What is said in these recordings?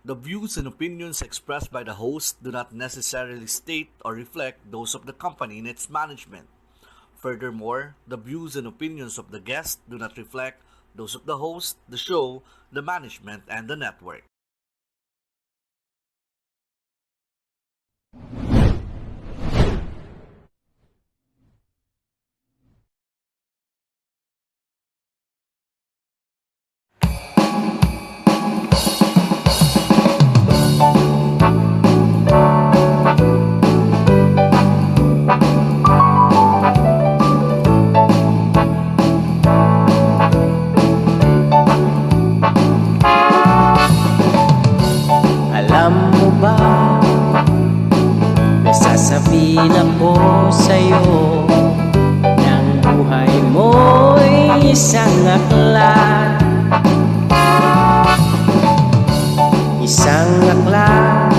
The views and opinions expressed by the host do not necessarily state or reflect those of the company and its management. Furthermore, the views and opinions of the guest do not reflect those of the host, the show, the management, and the network. Alam mo ba, nasasabihin ako sa'yo ng buhay mo'y isang aklat. Isang aklat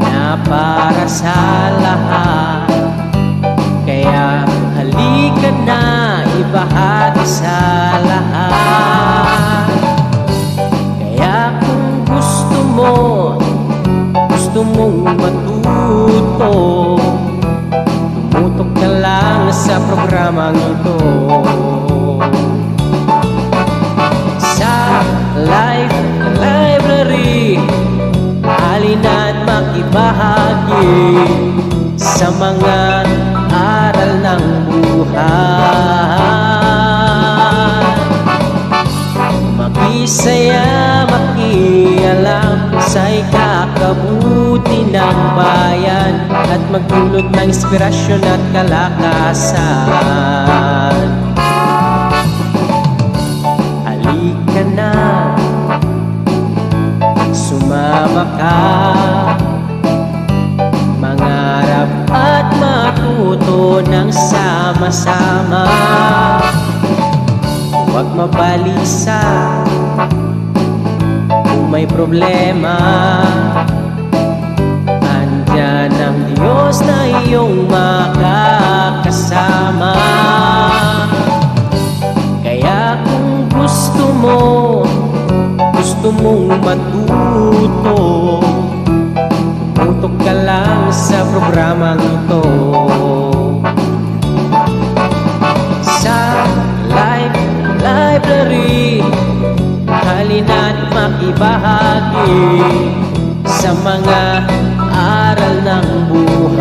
na para sa lahat. Kaya halika na, ibahagi sa lahat. Kaya kung gusto mong matuto, tumutok ka lang sa programang ito. Sa library, halina't makibahagi sa mga aral ng buhay. Makisaya, makialam sa ikakabuti ng bayan at magdulot ng inspirasyon at kalakasan. Halika na, sumama ka, mangarap at matuto ng sama-sama. Huwag mabalisa kung may problema. Andyan ang Diyos na iyong makakasama. Kaya kung gusto mong matuto, tumutok ka lang sa programang ito. Sa library, halina't makibahagi sa mga aral ng buhay.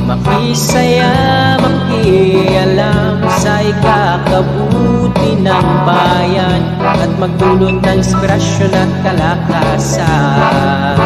Makisaya, makialam sa ikakabuti ng bayan at magdulot ng inspirasyon at kalakasan.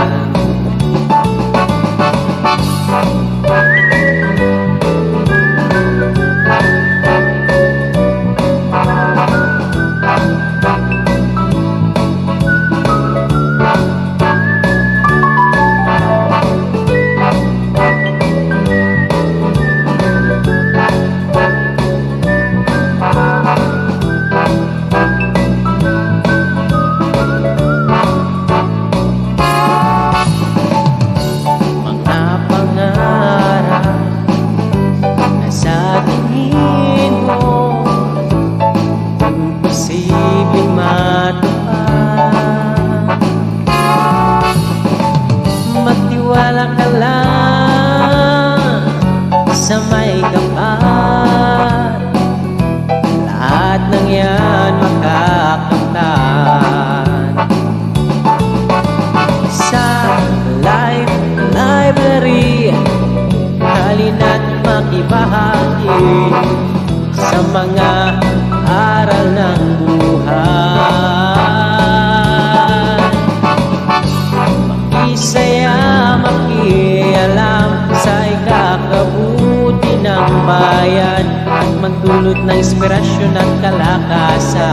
Magtiwala ka lang sa may kapal, lahat ng yan makakamtan. Sa library, halina't makibahagi sa mga aral ng buhay. Makisaya, makialam sa ikakabuti ng bayan at magdulot ng inspirasyon at kalakasan.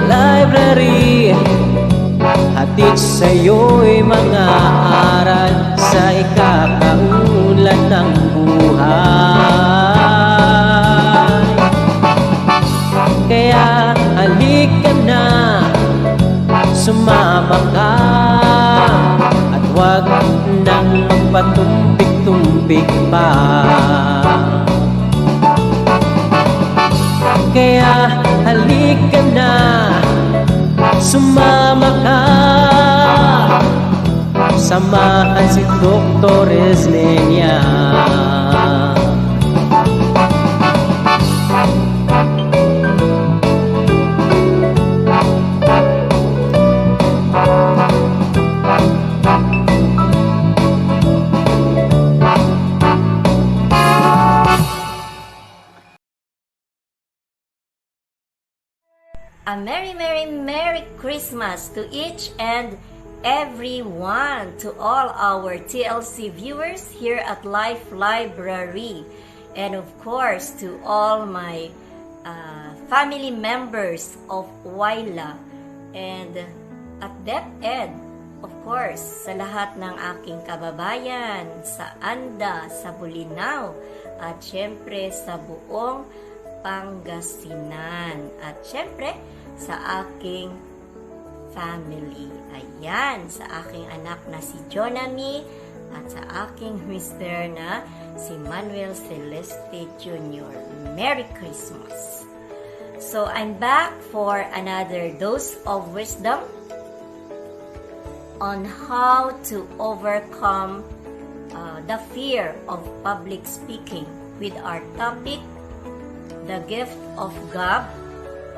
Library, hatid sa'yo'y mga aral sa ikakaunlad ng buhay. Kaya halika na, sumama ka, at huwag nang magpatumpik-tumpik pa. halika na, sumama ka. Samahan si Dr.Esmenia. A Merry, Merry, Merry Christmas to each and everyone, to all our TLC viewers here at Life Library, and of course to all my family members of Waila and at DepEd, of course, sa lahat ng aking kababayan, sa Anda, sa Bulinaw, at syempre sa buong Pangasinan, at syempre sa aking family. Ayan, sa aking anak na si Jonami at sa aking mister na si Manuel Celeste Jr. Merry Christmas! So, I'm back for another dose of wisdom on how to overcome the fear of public speaking with our topic, the gift of gab,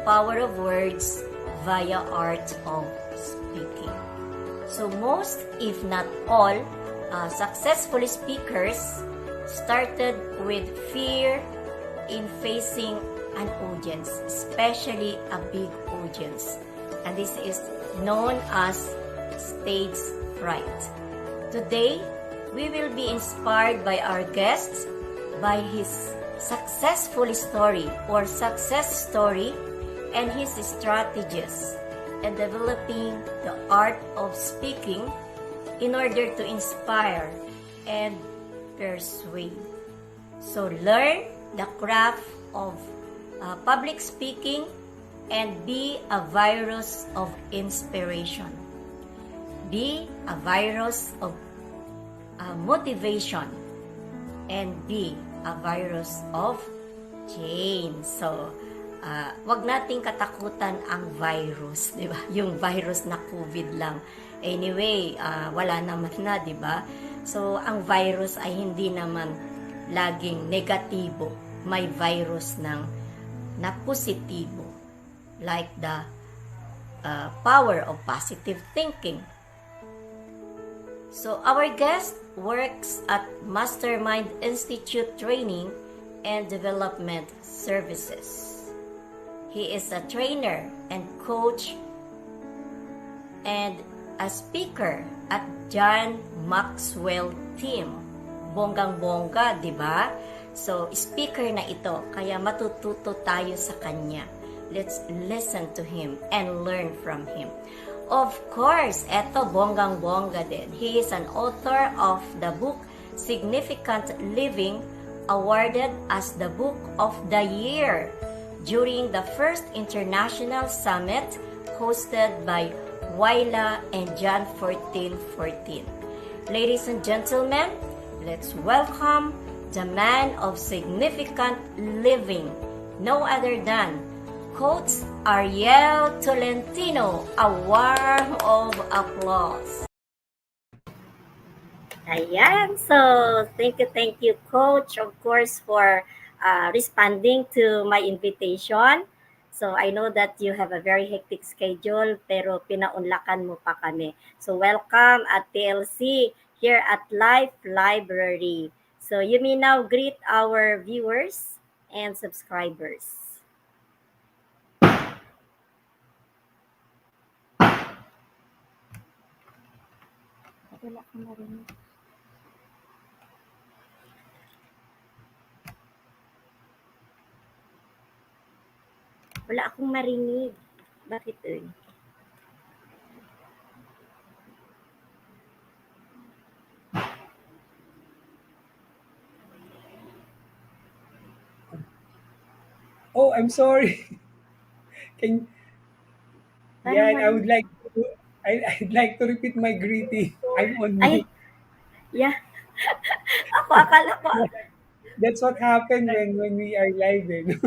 power of words via art of speaking. So most, if not all, successful speakers started with fear in facing an audience, especially a big audience. And this is known as stage fright. Today, we will be inspired by our guests, by his successful story or success story and his strategies in developing the art of speaking in order to inspire and persuade. So learn the craft of public speaking and be a virus of inspiration. Be a virus of motivation and be a virus of change. So, wag nating katakutan ang virus, di ba? Yung virus na COVID lang. Anyway, wala naman na, di ba? So, ang virus ay hindi naman laging negatibo. May virus na positibo. Like the power of positive thinking. So, our guest works at Mastermind Institute Training and Development Services. He is a trainer and coach and a speaker at John Maxwell Team. Bonggang-bongga, di ba? So, speaker na ito, kaya matututo tayo sa kanya. Let's listen to him and learn from him. Of course, eto bonggang-bongga din. He is an author of the book Significant Living, awarded as the Book of the Year during the first International Summit hosted by Waila and John 1414. Ladies and gentlemen, let's welcome the man of significant living, no other than Coach Ariel Tolentino. A warm of applause. Ayan, so thank you, Coach, of course, for responding to my invitation. So I know that you have a very hectic schedule, pero pinaunlakan mo pa kami. So welcome at TLC here at Life Library. So you may now greet our viewers and subscribers. Wala akong marinig. Wala akong marinig. Bakit eh? Oh, I'm sorry. Can Yeah, I would like to I'd like to repeat my greeting. I'm on Ay, mute. yeah. Akala ko. That's what happened when we are live. Yeah,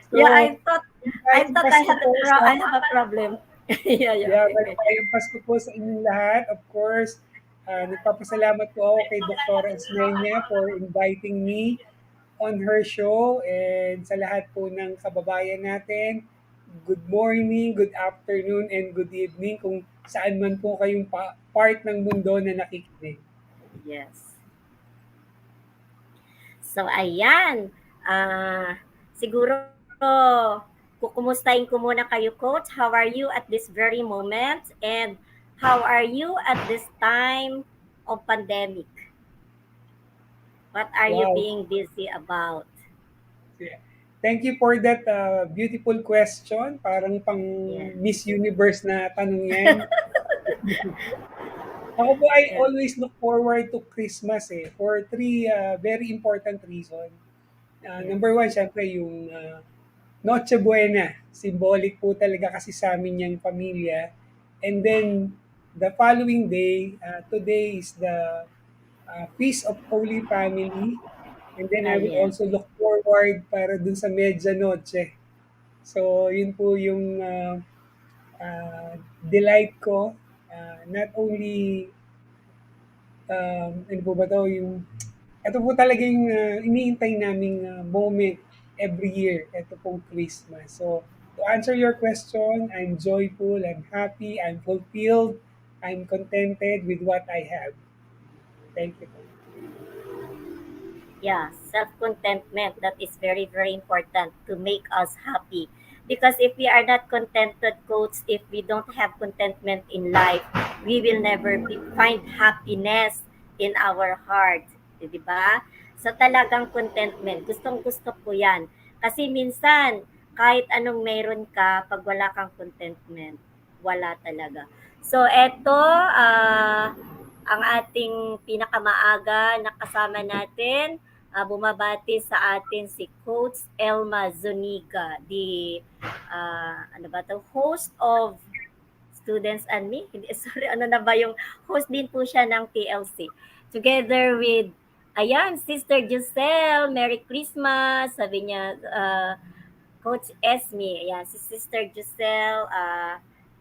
So I thought I Maligayang thought Pasko po sa I have a problem. Yeah, yeah, Yeah, okay, okay. maligayang Pasko po sa inyong lahat. Of course, nagpapasalamat po ako kay Dr. Esmenia for inviting me on her show and sa lahat po ng kababayan natin. Good morning, good afternoon, and good evening kung saan man po kayong part ng mundo na nakikinig. Yes. So, ayan. Siguro, kukumustahin ko muna kayo, Coach. How are you at this very moment? And how are you at this time of pandemic? What are you Wow. being busy about? Yeah. Thank you for that beautiful question. Parang pang Yeah. Miss Universe na tanong yan. Ako po, I Yeah. always look forward to Christmas for three very important reasons. Yeah. Number one, syempre yung Noche Buena. Symbolic po talaga kasi sa amin yung pamilya. And then, the following day, today is the Feast of Holy Family. And then I will Yes. also look forward para dun sa Medianoche. So, yun po yung delight ko. Not only, ano po ba to, yung, ito po talaga yung iniintay naming moment every year. Ito pong Christmas. So, to answer your question, I'm joyful, I'm happy, I'm fulfilled, I'm contented with what I have. Thank you po. Yeah, self-contentment, that is very, very important to make us happy. Because if we are not contented, coach, if we don't have contentment in life, we will never find happiness in our heart. Di ba? So talagang contentment, gustong gusto ko yan. Kasi minsan, kahit anong meron ka, pag wala kang contentment, wala talaga. So eto, ang ating pinakamaaga na kasama natin, bumabati sa atin si Coach Elma Zuniga, the ano ba to, host of Students and Me. Hindi, sorry, ano na ba yung host din po siya ng TLC. Together with, ayan, Sister Giselle, Merry Christmas, sabi niya, Coach Esme, ayan, si Sister Giselle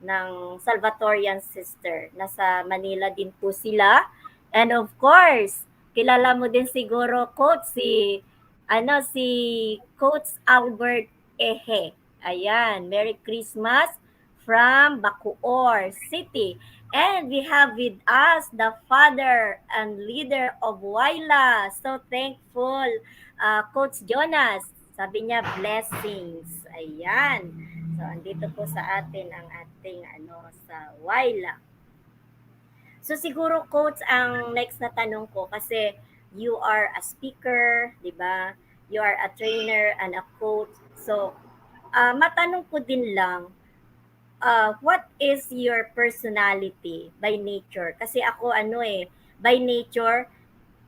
ng Salvatorian Sister. Nasa Manila din po sila. And of course, kilala mo din siguro, Coach, si Coach Albert Ehe. Ayan, Merry Christmas from Bacoor City. And we have with us the father and leader of Waila. So thankful, Coach Jonas. Sabi niya, blessings. Ayan. So, andito po sa atin ang ating sa Waila. So, siguro, Coach, ang next na tanong ko, kasi you are a speaker, di ba? You are a trainer and a coach. So, matanong ko din lang, what is your personality by nature? Kasi ako, by nature,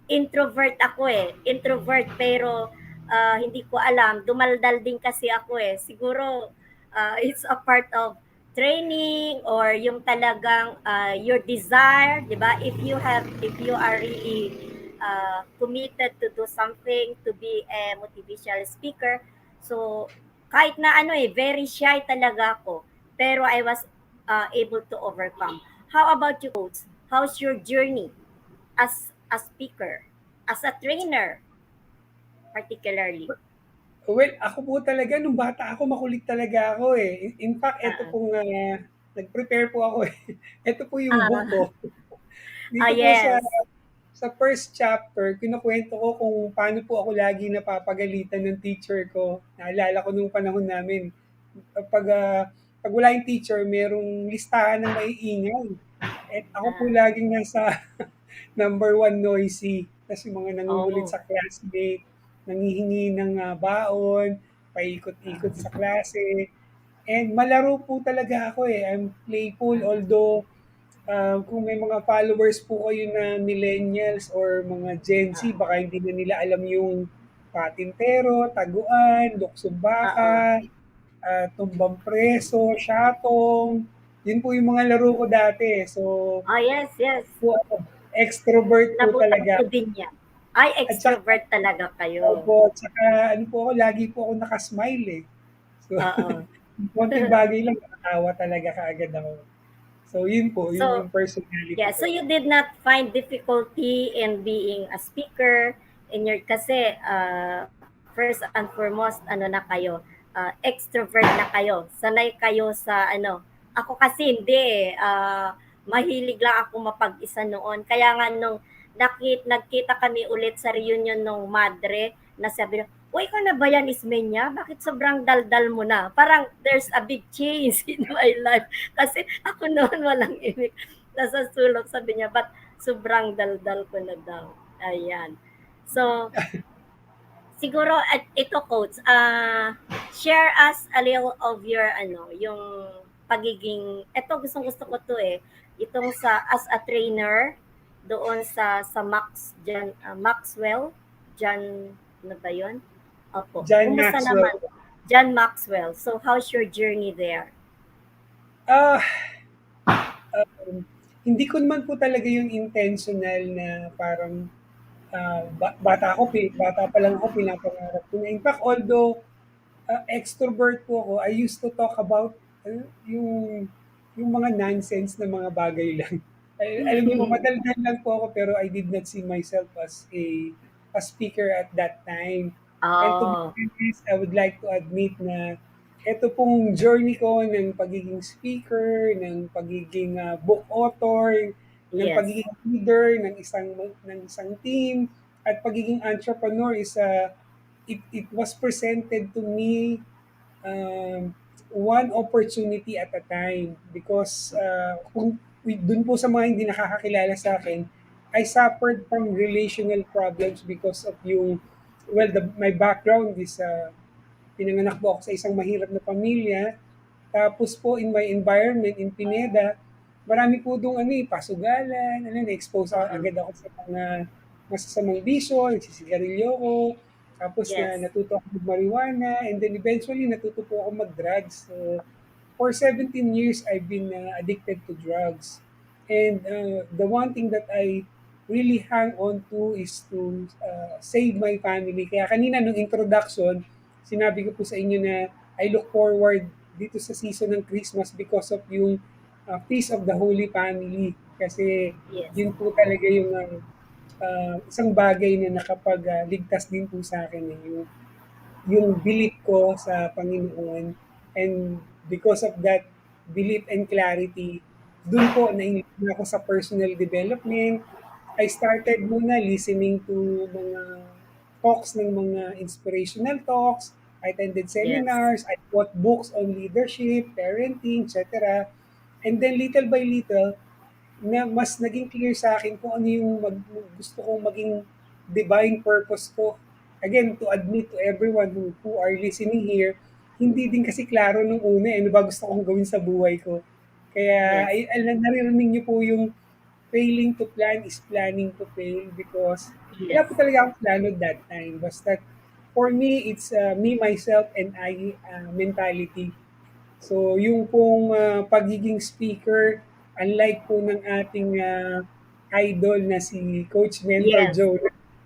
introvert ako introvert pero hindi ko alam, dumaldal din kasi ako siguro it's a part of training or yung talagang your desire, 'di ba? If you are really committed to do something, to be a motivational speaker, so kahit na very shy talaga ako, pero I was able to overcome. How about you, coach? How's your journey as a speaker, as a trainer, particularly? Well, ako po talaga, nung bata ako, makulit talaga ako eh. In fact, ito Uh-uh. pong, nag-prepare po ako eh. Ito po yung book ko. Ah, Dito po yes. sa first chapter, kinukwento ko kung paano po ako lagi napapagalitan ng teacher ko. Naalala ko nung panahon namin, pag, ah, pag wala yung teacher, merong listahan ng maiingay. At ako po Ah, laging nasa number one noisy. Tapos yung mga nangungulit oh. sa classmate, nangihingi ng baon, paikot-ikot sa klase. And malaro po talaga ako eh. I'm playful, although kung may mga followers po kayo na millennials or mga Gen Z, baka hindi na nila alam yung patintero, taguan, luksong Oo. baka, tumbang preso, syatong. Yun po yung mga laro ko dati. So, Oh, yes, yes. po ako, extrovert po Nabutan talaga. ko din yan. Ay, At saka, extrovert talaga kayo. opo, at saka ano po ako, lagi po ako nakasmile eh. So, Oo. konting bagay lang nakakatawa talaga kaagad ako. So, yun po, yun So, yung personality yeah, so ko. you did not find difficulty in being a speaker in your kasi first and foremost ano na kayo, extrovert na kayo. Sanay kayo sa ano. Ako kasi hindi eh. Mahilig lang ako mapag-isa noon. Kaya nga nung nagkita kami ulit sa reunion ng madre na sabi na, uy, ikaw na ba yan, Ismenia? Bakit sobrang daldal mo na? Parang there's a big change in my life. Kasi ako noon walang imik. Nasa sulok, sabi niya, ba't sobrang daldal ko na daw. Ayan. So, siguro, at ito coach, share us a little of your, ano, yung pagiging, ito gustong gusto ko to eh, itong sa, as a trainer, doon sa Maxwell, John, ano ba yun? Opo. John Kumusta Maxwell. naman? John Maxwell. So, how's your journey there? Ah, hindi ko naman po talaga yung intentional na parang bata pa lang ako, pinapangarap ko na. In fact, although extrovert po ako, I used to talk about yung mga nonsense na mga bagay lang. Alam niyo po, madaldal lang po ako pero I did not see myself as a speaker at that time. And to be Oh, honest, I would like to admit na ito pong journey ko ng pagiging speaker, ng pagiging book author, ng yes. pagiging leader ng isang team, at pagiging entrepreneur is it was presented to me one opportunity at a time because kung dun po sa mga hindi nakakakilala sa akin, I suffered from relational problems because of my background is pinanganak po ako sa isang mahirap na pamilya. Tapos po in my environment in Pineda, marami po doong pasugalan, na-expose Mm-mm. agad ako sa mga masasamang bisyo, nagsisigarilyo ko, tapos Yes. natuto ako mag-marijuana, and then eventually natuto po ako mag-drugs. So, for 17 years, I've been addicted to drugs. And the one thing that I really hang on to is to save my family. Kaya kanina nung introduction, sinabi ko po sa inyo na I look forward dito sa season ng Christmas because of yung Feast of the Holy Family. Kasi Yes. yun po talaga yung isang bagay na nakapag-ligtas din po sa akin. Yung belief ko sa Panginoon, and because of that belief and clarity, dun po na ako sa personal development. I started muna listening to mga talks ng mga inspirational talks. I attended Yes. seminars, I bought books on leadership, parenting, etc. And then little by little, na mas naging clear sa akin kung ano yung gusto kong maging divine purpose ko. Again, to admit to everyone who are listening here, hindi din kasi klaro nung una ano ba gusto kong gawin sa buhay ko. Kaya Yes. naririnig niyo po yung failing to plan is planning to fail because Yes. wala po talaga akong plano that time. Basta for me, it's me, myself, and I mentality. So, yung pong pagiging speaker, unlike po ng ating idol na si Coach Mentor Yes. Joe,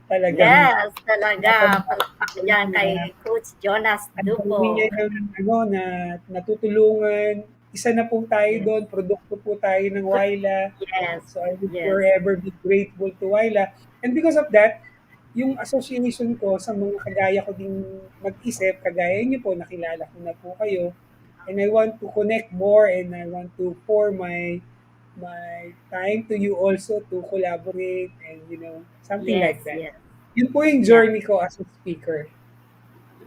talagang Yes, talaga. tinatamad Palakpak po yan na kay Coach Jonas ang dami Dupo. niya ng na natutulungan. Isa na po tayo Yes. doon, produkto po tayo ng Waila. Yes. So I would Yes. forever be grateful to Waila. And because of that, yung association ko sa mga kagaya ko din mag-isip, kagaya niyo po, nakilala ko na po kayo. And I want to connect more and I want to pour my time to you also to collaborate and something Yes. like that. Yes. Yun po yung Yeah. journey ko as a speaker.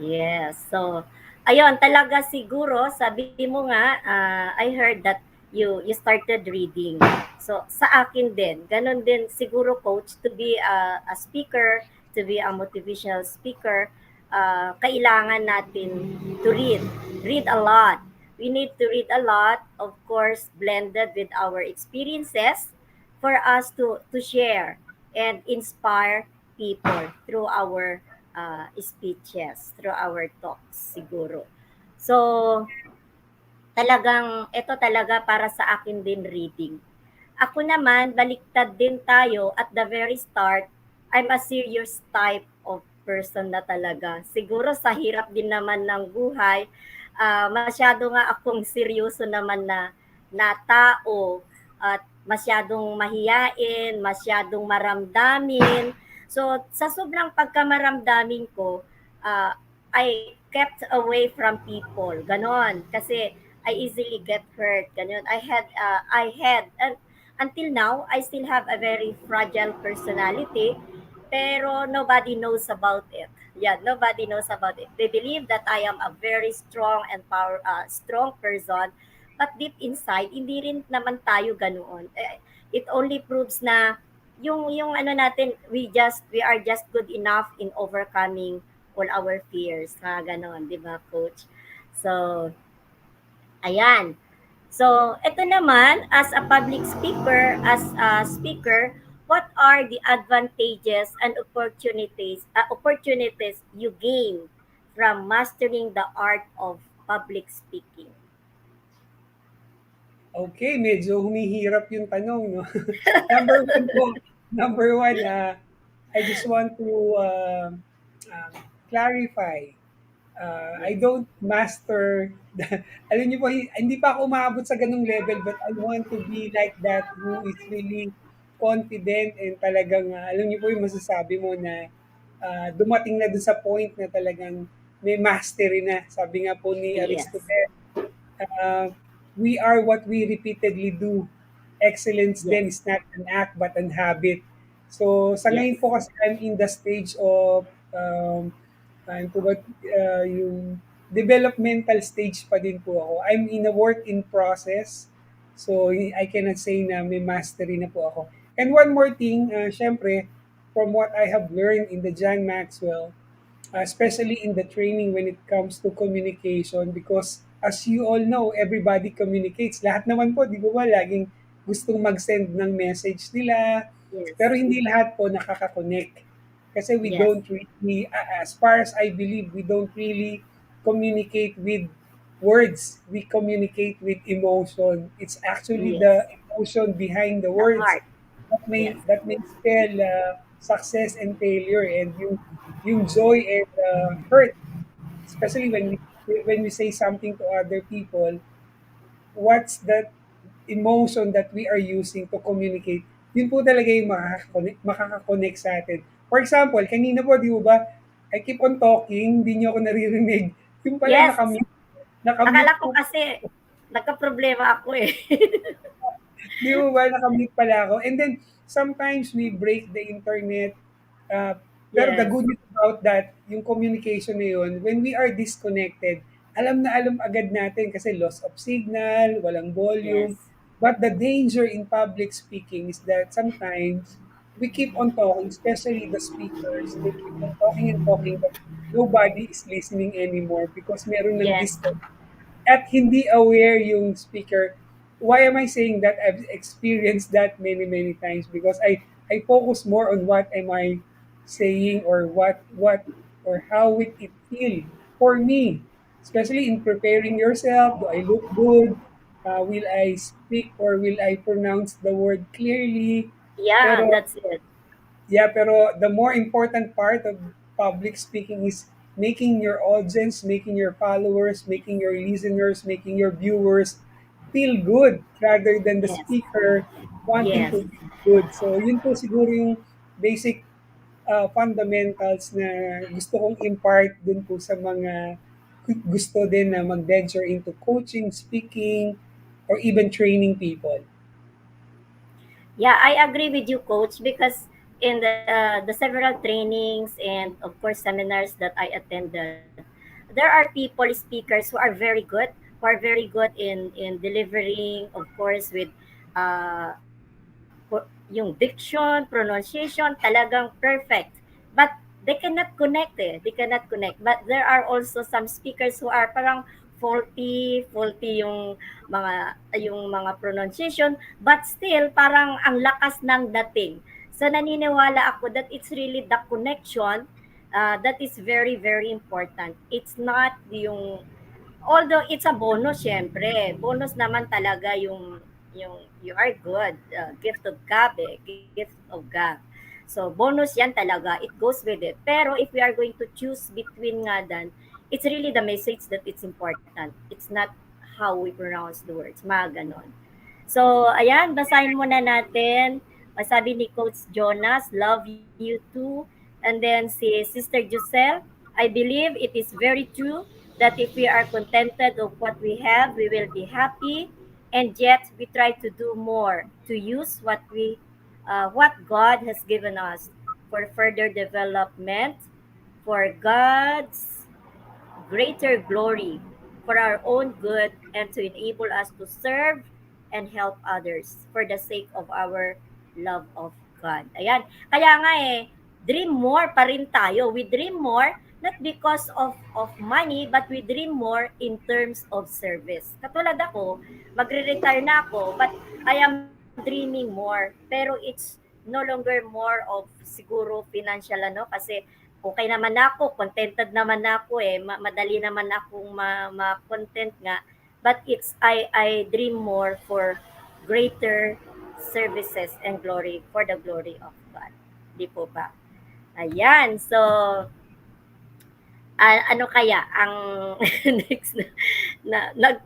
Yes. So, ayun, talaga siguro, sabi mo nga, I heard that you started reading. So, sa akin din, ganun din siguro coach, to be a speaker, to be a motivational speaker, kailangan natin to read. Read a lot. We need to read a lot, of course, blended with our experiences for us to share and inspire people through our speeches, through our talks siguro. So, talagang, ito talaga para sa akin din reading. Ako naman, baliktad din tayo at the very start, I'm a serious type of person na talaga. Siguro sa hirap din naman ng buhay, masyado nga akong seryoso naman na tao at masyadong mahiyain, masyadong maramdamin. So, sa sobrang pagkamaramdamin ko, I kept away from people. Ganon. Kasi I easily get hurt. Ganon. And until now, I still have a very fragile personality, pero nobody knows about it. Yeah, nobody knows about it. They believe that I am a very strong and strong person, but deep inside, hindi rin naman tayo ganoon. It only proves na yung ano natin, we are just good enough in overcoming all our fears. Ganon, 'di ba, coach? So, ayan. So, ito naman, as a public speaker, what are the advantages and opportunities you gain from mastering the art of public speaking? Okay, medyo humihirap yung tanong, no? Number one po, number one, I just want to um, clarify. I Yes. don't master, alam niyo po, hindi pa ako umabot sa ganung level, but I want to be like that who is really confident and talagang, alam niyo po yung masasabi mo na dumating na dun sa point na talagang may mastery na. Sabi nga po ni Yes. Aristotle, uh, we are what we repeatedly do. Excellence then Yes. is not an act but an habit. So sa Yes. ngayon po kasi I'm in the stage of ano po ba, yung developmental stage pa din po ako. I'm in a work in process. So I cannot say na may mastery na po ako. And one more thing, syempre, from what I have learned in the John Maxwell, especially in the training when it comes to communication, because as you all know, everybody communicates. Lahat naman po, di ba, laging gustong mag-send ng message nila, Yes. pero hindi lahat po nakaka-connect. Kasi we Yes. don't really, as far as I believe, we don't really communicate with words. We communicate with emotion. It's actually Yes. the emotion behind the The words heart. Yes. that may spell success and failure, and yung joy and hurt, especially when we say something to other people. What's that emotion that we are using to communicate? Yun po talaga yung makaka-connect sa atin. For example, kanina po, di ba, I keep on talking, hindi niyo ako naririnig. Yung pala Yes. nakamute Akala ko po. kasi nagka-problema ako eh. Di mo ba, nakamute pala ako. And then, sometimes we break the internet. Uh, pero the Yes. good news about that, yung communication na yun, when we are disconnected, alam na alam agad natin kasi loss of signal, walang Yes. volume. But the danger in public speaking is that sometimes we keep on talking, especially the speakers, they keep on talking and talking, but nobody is listening anymore because meron ng Yes. disconnect at hindi aware yung speaker. Why am I saying that? I've experienced that many, many times because I focus more on what am I saying, or what or how would it feel for me, especially in preparing yourself. Do I look good? Will I speak or will I pronounce the word clearly? Yeah, Pero that's it. yeah, pero the more important part of public speaking is making your audience, making your followers, making your listeners, making your viewers feel good rather than the Yes. speaker wanting Yes. to feel good. So yun po siguro yung basic fundamentals na gusto kong impart dun po sa mga gusto din na mag-venture into coaching, speaking, or even training people. Yeah, I agree with you, coach, because in the several trainings and of course seminars that I attended, there are people speakers who are very good, in delivering, of course, with yung diction, pronunciation, talagang perfect. But they cannot connect eh. They cannot connect. But there are also some speakers who are parang faulty yung mga pronunciation, but still parang ang lakas ng dating. So naniniwala ako that it's really the connection that is very very important. It's not yung, although it's a bonus, syempre. Bonus naman talaga yung you are good. Gift of God eh. Gift of God. So, bonus yan talaga. It goes with it. Pero if we are going to choose between nga dan, it's really the message that it's important. It's not how we pronounce the words. Mga ganon. So, ayan, basahin muna natin. Sabi ni Coach Jonas, love you too. And then si Sister Giselle, I believe it is very true that if we are contented of what we have, we will be happy. And yet, we try to do more to use what God has given us for further development, for God's greater glory, for our own good, and to enable us to serve and help others for the sake of our love of God. Ayan. Kaya nga dream more pa rin tayo. We dream more not because of money, but we dream more in terms of service. Katulad ako, magre-retire na ako, but I am dreaming more. Pero it's no longer more of siguro financial kasi okay naman ako, contented naman ako madali naman akong ma-content nga. But I dream more for greater services and glory for the glory of God. Di po ba? Ayan, so ano kaya ang next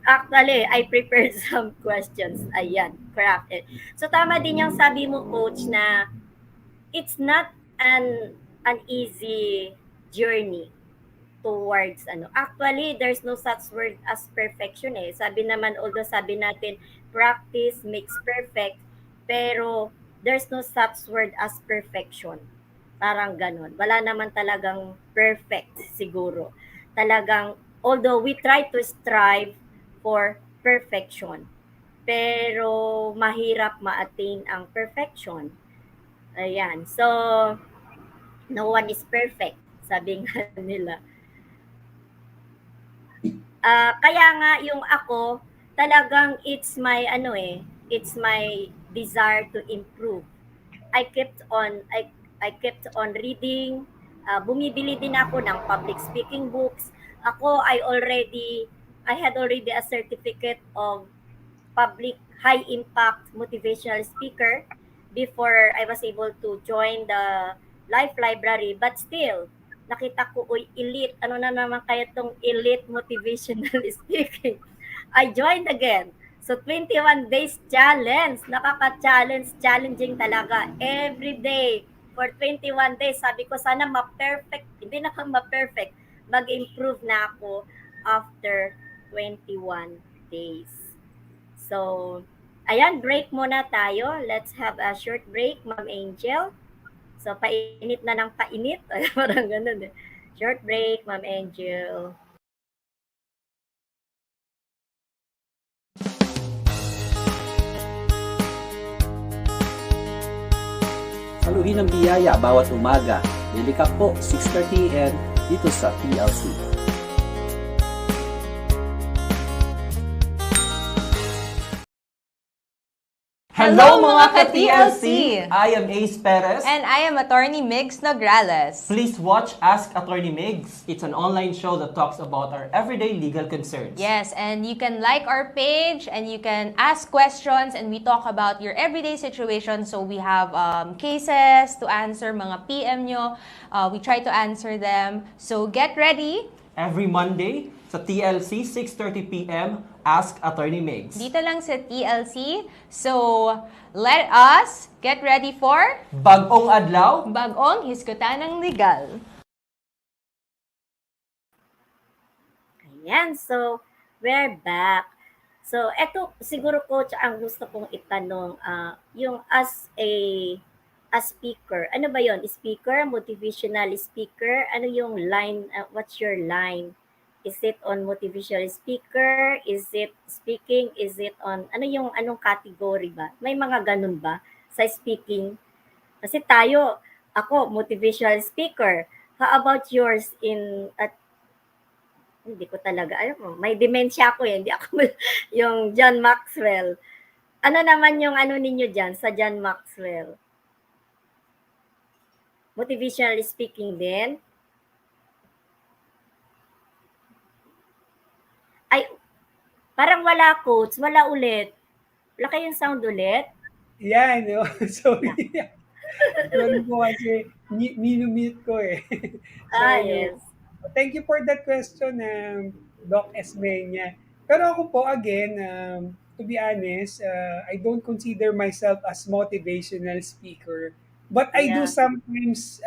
actually I prepared some questions. Ayan, correct. So tama din yung sabi mo coach na it's not an easy journey towards actually there's no such word as perfection sabi naman although sabi natin practice makes perfect pero there's no such word as perfection, parang ganon, wala naman talagang perfect siguro, talagang although we try to strive for perfection pero mahirap ma-attain ang perfection. Ayan, so no one is perfect sabi nga nila. Kaya nga yung ako, talagang it's my desire to improve. I kept on I kept on reading. Bumibili din ako ng public speaking books. Ako I had already a certificate of public high impact motivational speaker before I was able to join the Life Library, but still nakita ko uy elite, ano na naman kaya tong elite motivational speaking. I joined again. So 21 days challenge, nakaka-challenge, challenging talaga every day for 21 days. Sabi ko sana ma-perfect, hindi na ma-perfect, mag-improve na ako after 21 days. So, ayan, break muna tayo. Let's have a short break, Ma'am Angel. So, painit na ng painit. Parang ganun eh. Short break, Ma'am Angel. Saluhin ng biyaya bawat umaga. Lilikap po 6:30 AM dito sa TLC. Hello mga ka-TLC! I am Ace Perez. And I am Attorney Migs Nograles. Please watch Ask Attorney Migs. It's an online show that talks about our everyday legal concerns. Yes, and you can like our page and you can ask questions and we talk about your everyday situation. So we have cases to answer, mga PM nyo. We try to answer them. So get ready. Every Monday sa TLC, 6:30 PM, Ask Attorney Migs. Dito lang sa TLC. So let us get ready for Bagong Adlaw, Bagong Hisgutanang Legal. Ayan, so we're back. So eto siguro coach ang gusto kong itanong, yung as a speaker, ano ba yon? Speaker, motivational speaker, ano yung line, what's your line? Is it on motivational speaker? Is it speaking? Is it on, anong category ba? May mga ganun ba sa speaking? Kasi ako, motivational speaker. How about yours hindi ko talaga, may dementia ako hindi ako, yung John Maxwell. Ano naman yung ninyo dyan sa John Maxwell? Motivational speaking din? Ay, parang wala coach, wala ulit. Wala kayong sound ulit? Yan, no? Sorry. Doon ko kasi minumute ko eh. So, Yes. Thank you for that question, Doc Esmenia. Pero ako po, again, to be honest, I don't consider myself as motivational speaker. But I do Yeah. sometimes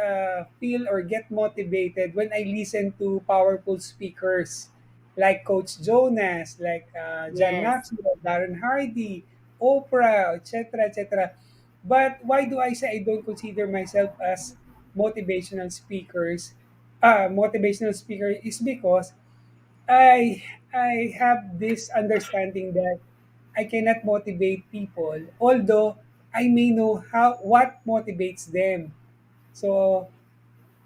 feel or get motivated when I listen to powerful speakers like Coach Jonas, like John Yes. Maxwell, Darren Hardy, Oprah, etc., etc. But why do I say I don't consider myself as motivational speaker is because I have this understanding that I cannot motivate people, although I may know how what motivates them. So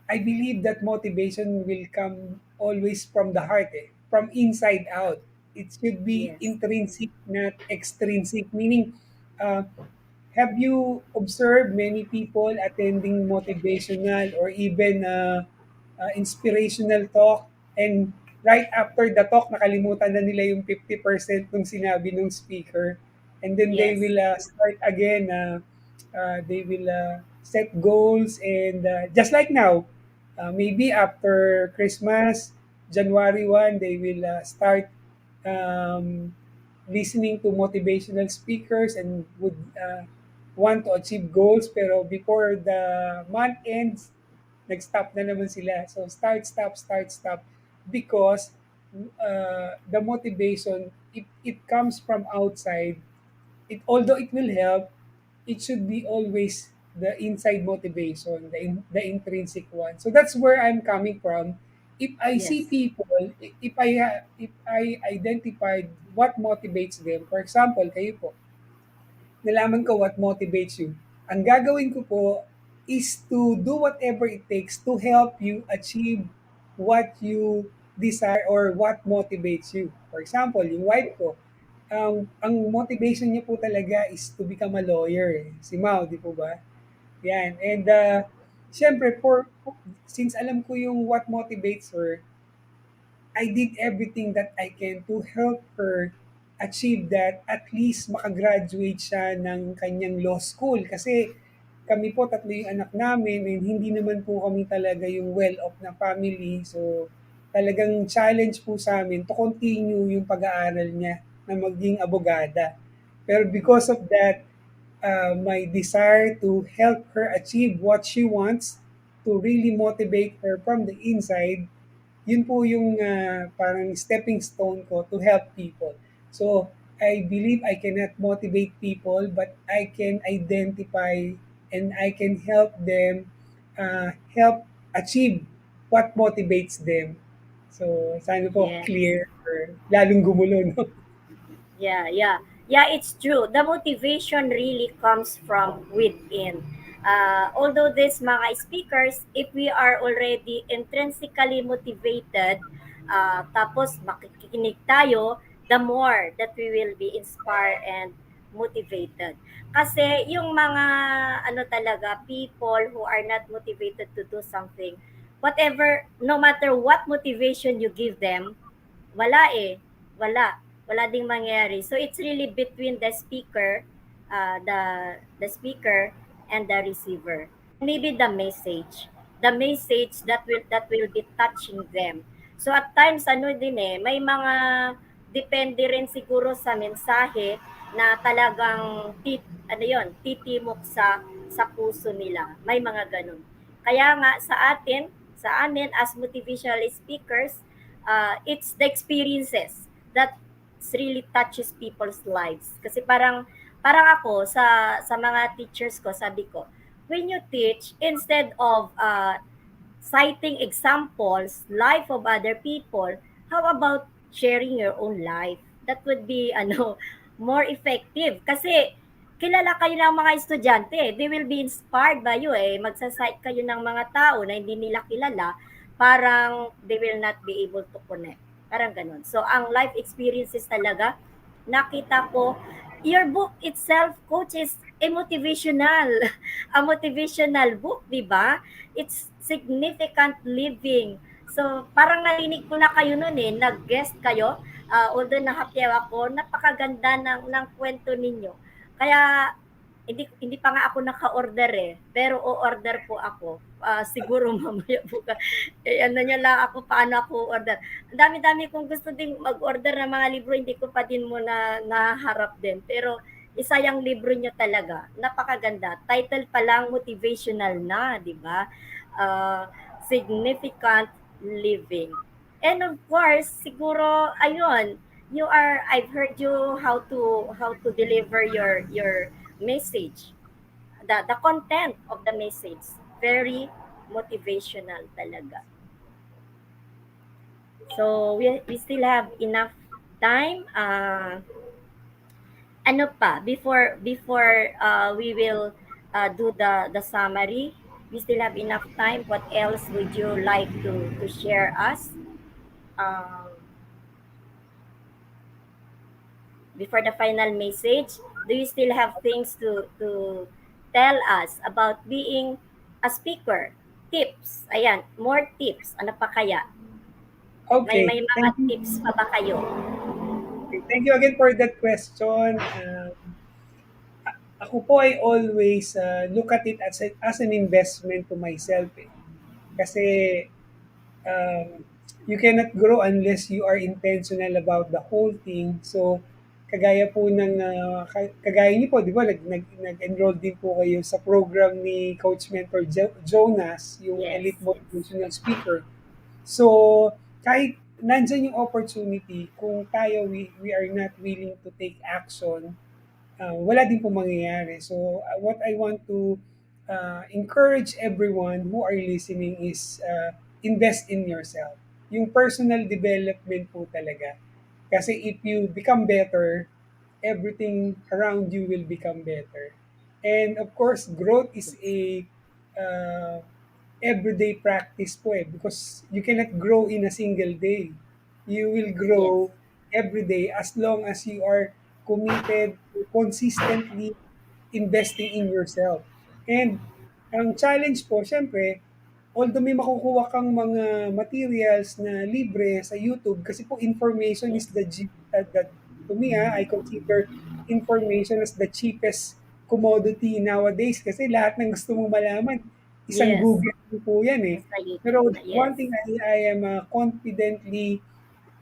I believe that motivation will come always from the heart, from inside out. It should be Yes. intrinsic, not extrinsic. Meaning, uh, have you observed many people attending motivational or even inspirational talk, and right after the talk nakalimutan na nila yung 50% nung sinabi ng speaker, and then they Yes. will start again, they will set goals, and just like now, maybe after Christmas, January 1, they will start um, listening to motivational speakers and would want to achieve goals, pero before the month ends, nag-stop na naman sila. So start, stop, start, stop, because the motivation, it comes from outside. Although it will help, it should be always the inside motivation, the intrinsic one. So that's where I'm coming from. If I see Yes. people, if I identified what motivates them, for example, kayo po, nalaman ko what motivates you. Ang gagawin ko po is to do whatever it takes to help you achieve what you desire or what motivates you. For example, yung wife ko, ang motivation niya po talaga is to become a lawyer. Si Mau, di po ba? Yan. And syempre, since alam ko yung what motivates her, I did everything that I can to help her achieve that, at least makagraduate siya ng kanyang law school. Kasi kami po, tatlo yung anak namin, and hindi naman po kami talaga yung well-off na family. So talagang challenge po sa amin to continue yung pag-aaral niya na maging abogada. Pero because of that, my desire to help her achieve what she wants, to really motivate her from the inside, yun po yung parang stepping stone ko to help people. So, I believe I cannot motivate people, but I can identify and I can help them help achieve what motivates them. So, sana po Yes. clear or lalong gumulo, no? Yeah, yeah. Yeah, it's true. The motivation really comes from within. Although these mga speakers, if we are already intrinsically motivated, tapos makikinig tayo, the more that we will be inspired and motivated. Kasi yung mga ano talaga, people who are not motivated to do something, whatever, no matter what motivation you give them, wala eh. Wala. Wala ding mangyari. So it's really between the speaker, the speaker and the receiver. Maybe the message. The message that will be touching them. So at times ano din eh, may mga depende rin siguro sa mensahe na talagang ano yon, titimok sa puso nila. May mga ganun. Kaya nga sa amin as motivational speakers, it's the experiences that really touches people's lives. Kasi parang ako sa mga teachers ko, sabi ko, when you teach, instead of citing examples, life of other people, how about sharing your own life? That would be more effective. Kasi kilala kayo ng mga estudyante, they will be inspired by you eh. Magsasite kayo ng mga tao na hindi nila kilala, parang they will not be able to connect. Parang ganun. So, ang life experiences talaga, nakita ko, your book itself, coach, is a motivational book, di ba? It's significant living. So, parang narinig ko na kayo noon eh, nag-guest kayo, although nahapyaw ako, napakaganda ng kwento ninyo. Kaya, hindi pa nga ako naka-order eh, pero o-order po ako. Siguro mamaya bukas. Ano niya lang ako paano ako order. Ang dami-dami kong gusto ding mag-order ng mga libro, hindi ko pa din muna naharap din. Pero isa yung libro niyo talaga. Napakaganda. Title pa lang motivational na, di ba? Significant living. And of course, siguro ayun, I've heard you how to deliver your message, the content of the message, very motivational talaga. So we still have enough time. Ano pa before we will do the summary, we still have enough time. What else would you like to share us before the final message? Do you still have things to tell us about being a speaker? Tips. Ayan, more tips. Ano pa kaya? May Okay, mga thank you. tips pa ba kayo? Okay, thank you again for that question. Ako po ay always look at it as an investment to myself. Eh. Kasi um, you cannot grow unless you are intentional about the whole thing. So, kagaya po ng, kagaya niyo po, di ba, nag-enroll din po kayo sa program ni Coach Mentor Jonas, yung Yes, Elite yes. Motivational Speaker. So, kahit nandyan yung opportunity, kung tayo, we are not willing to take action, wala din po mangyayari. So, what I want to encourage everyone who are listening is invest in yourself. Yung personal development po talaga. Kasi if you become better, everything around you will become better. And of course, growth is a uh, everyday practice po eh, because you cannot grow in a single day. You will Yes. grow every day as long as you are committed to consistently investing in yourself. And ang challenge po, syempre, although may makukuha kang mga materials na libre sa YouTube, kasi po information is to me, I consider information as the cheapest commodity nowadays kasi lahat ng gusto mong malaman, isang Yes. Google po yan eh. Nasa YouTube Pero na, one yes. thing I am confidently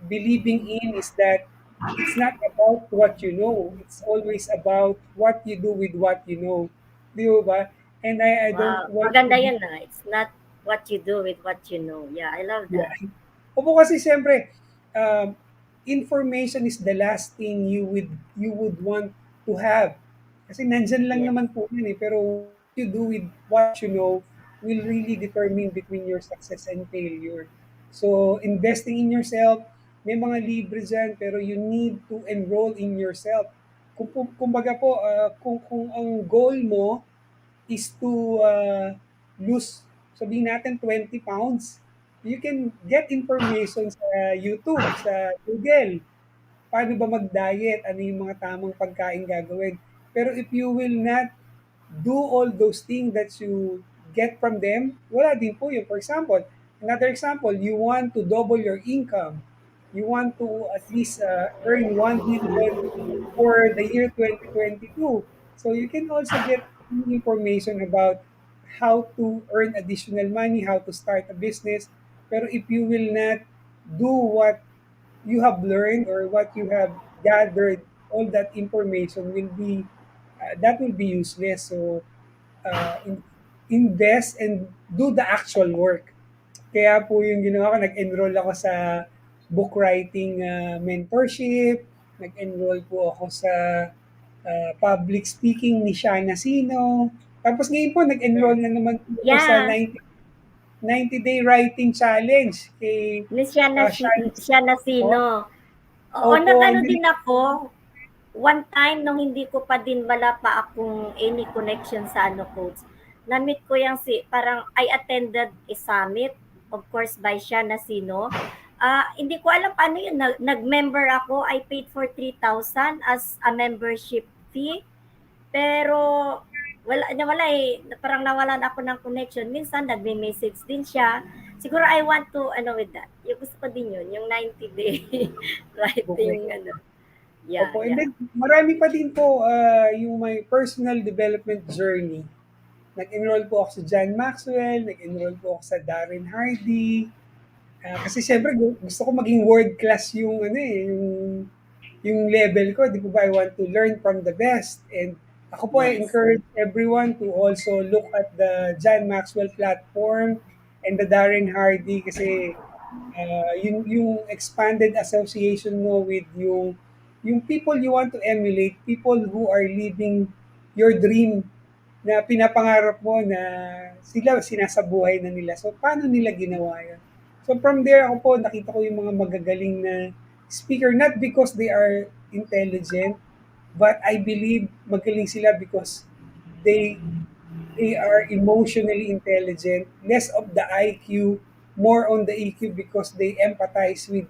believing in is that it's not about what you know. It's always about what you do with what you know. Di ba? And I don't Wow, want to maganda be, yan na. It's not what you do with what you know. Yeah, I love yeah. that. Opo kasi siyempre, information is the last thing you would want to have. Kasi nandyan lang Yes. naman po yun eh. Pero what you do with what you know will really determine between your success and failure. So, investing in yourself, may mga libre dyan, pero you need to enroll in yourself. Kumbaga po, kung ang goal mo is to lose, sabihin natin 20 pounds, you can get information sa YouTube, sa Google. Paano ba mag-diet? Ano yung mga tamang pagkain gagawin? Pero if you will not do all those things that you get from them, wala din po yun. For example, another example, you want to double your income. You want to at least earn 1 million for the year 2022. So you can also get information about how to earn additional money, how to start a business. Pero if you will not do what you have learned or what you have gathered, all that information will be that will be useless. So invest and do the actual work. Kaya po yung ginawa ko, nag-enroll ako sa book writing mentorship, nag-enroll po ako sa public speaking ni Shana Sino. Tapos ngayon po, Yes. nag-enroll na naman po ako sa Yeah. 90-day writing challenge kay Shana Siya na Sino. sino. Oo, Opo, nag-ano and then, din ako. One time, nung hindi ko pa din wala pa akong any connection sa ano coach, na-meet ko yung parang I attended a summit, of course, by siya na sino. Hindi ko alam paano yun. Nag-member ako. I paid for 3,000 as a membership fee. Pero wala eh. Parang nawalan ako ng connection. Minsan, nagme-message din siya. Siguro I want to, with that. Yung gusto ko din yun, yung 90-day okay. writing, Yeah, Opo, and yeah. then marami pa din po yung my personal development journey. Nag-enroll po ako sa John Maxwell, nag-enroll po ako sa Darren Hardy. Kasi siyempre gusto ko maging world class yung ano eh, yung level ko, di po ba? I want to learn from the best. And ako po I Yes. encourage everyone to also look at the John Maxwell platform and the Darren Hardy kasi yung expanded association mo with yung people you want to emulate, people who are living your dream na pinapangarap mo na sila sinasabuhay na nila. So, paano nila ginawa yun? So, from there, ako po, nakita ko yung mga magagaling na speaker, not because they are intelligent, but I believe magaling sila because they they are emotionally intelligent, less of the IQ, more on the EQ because they empathize with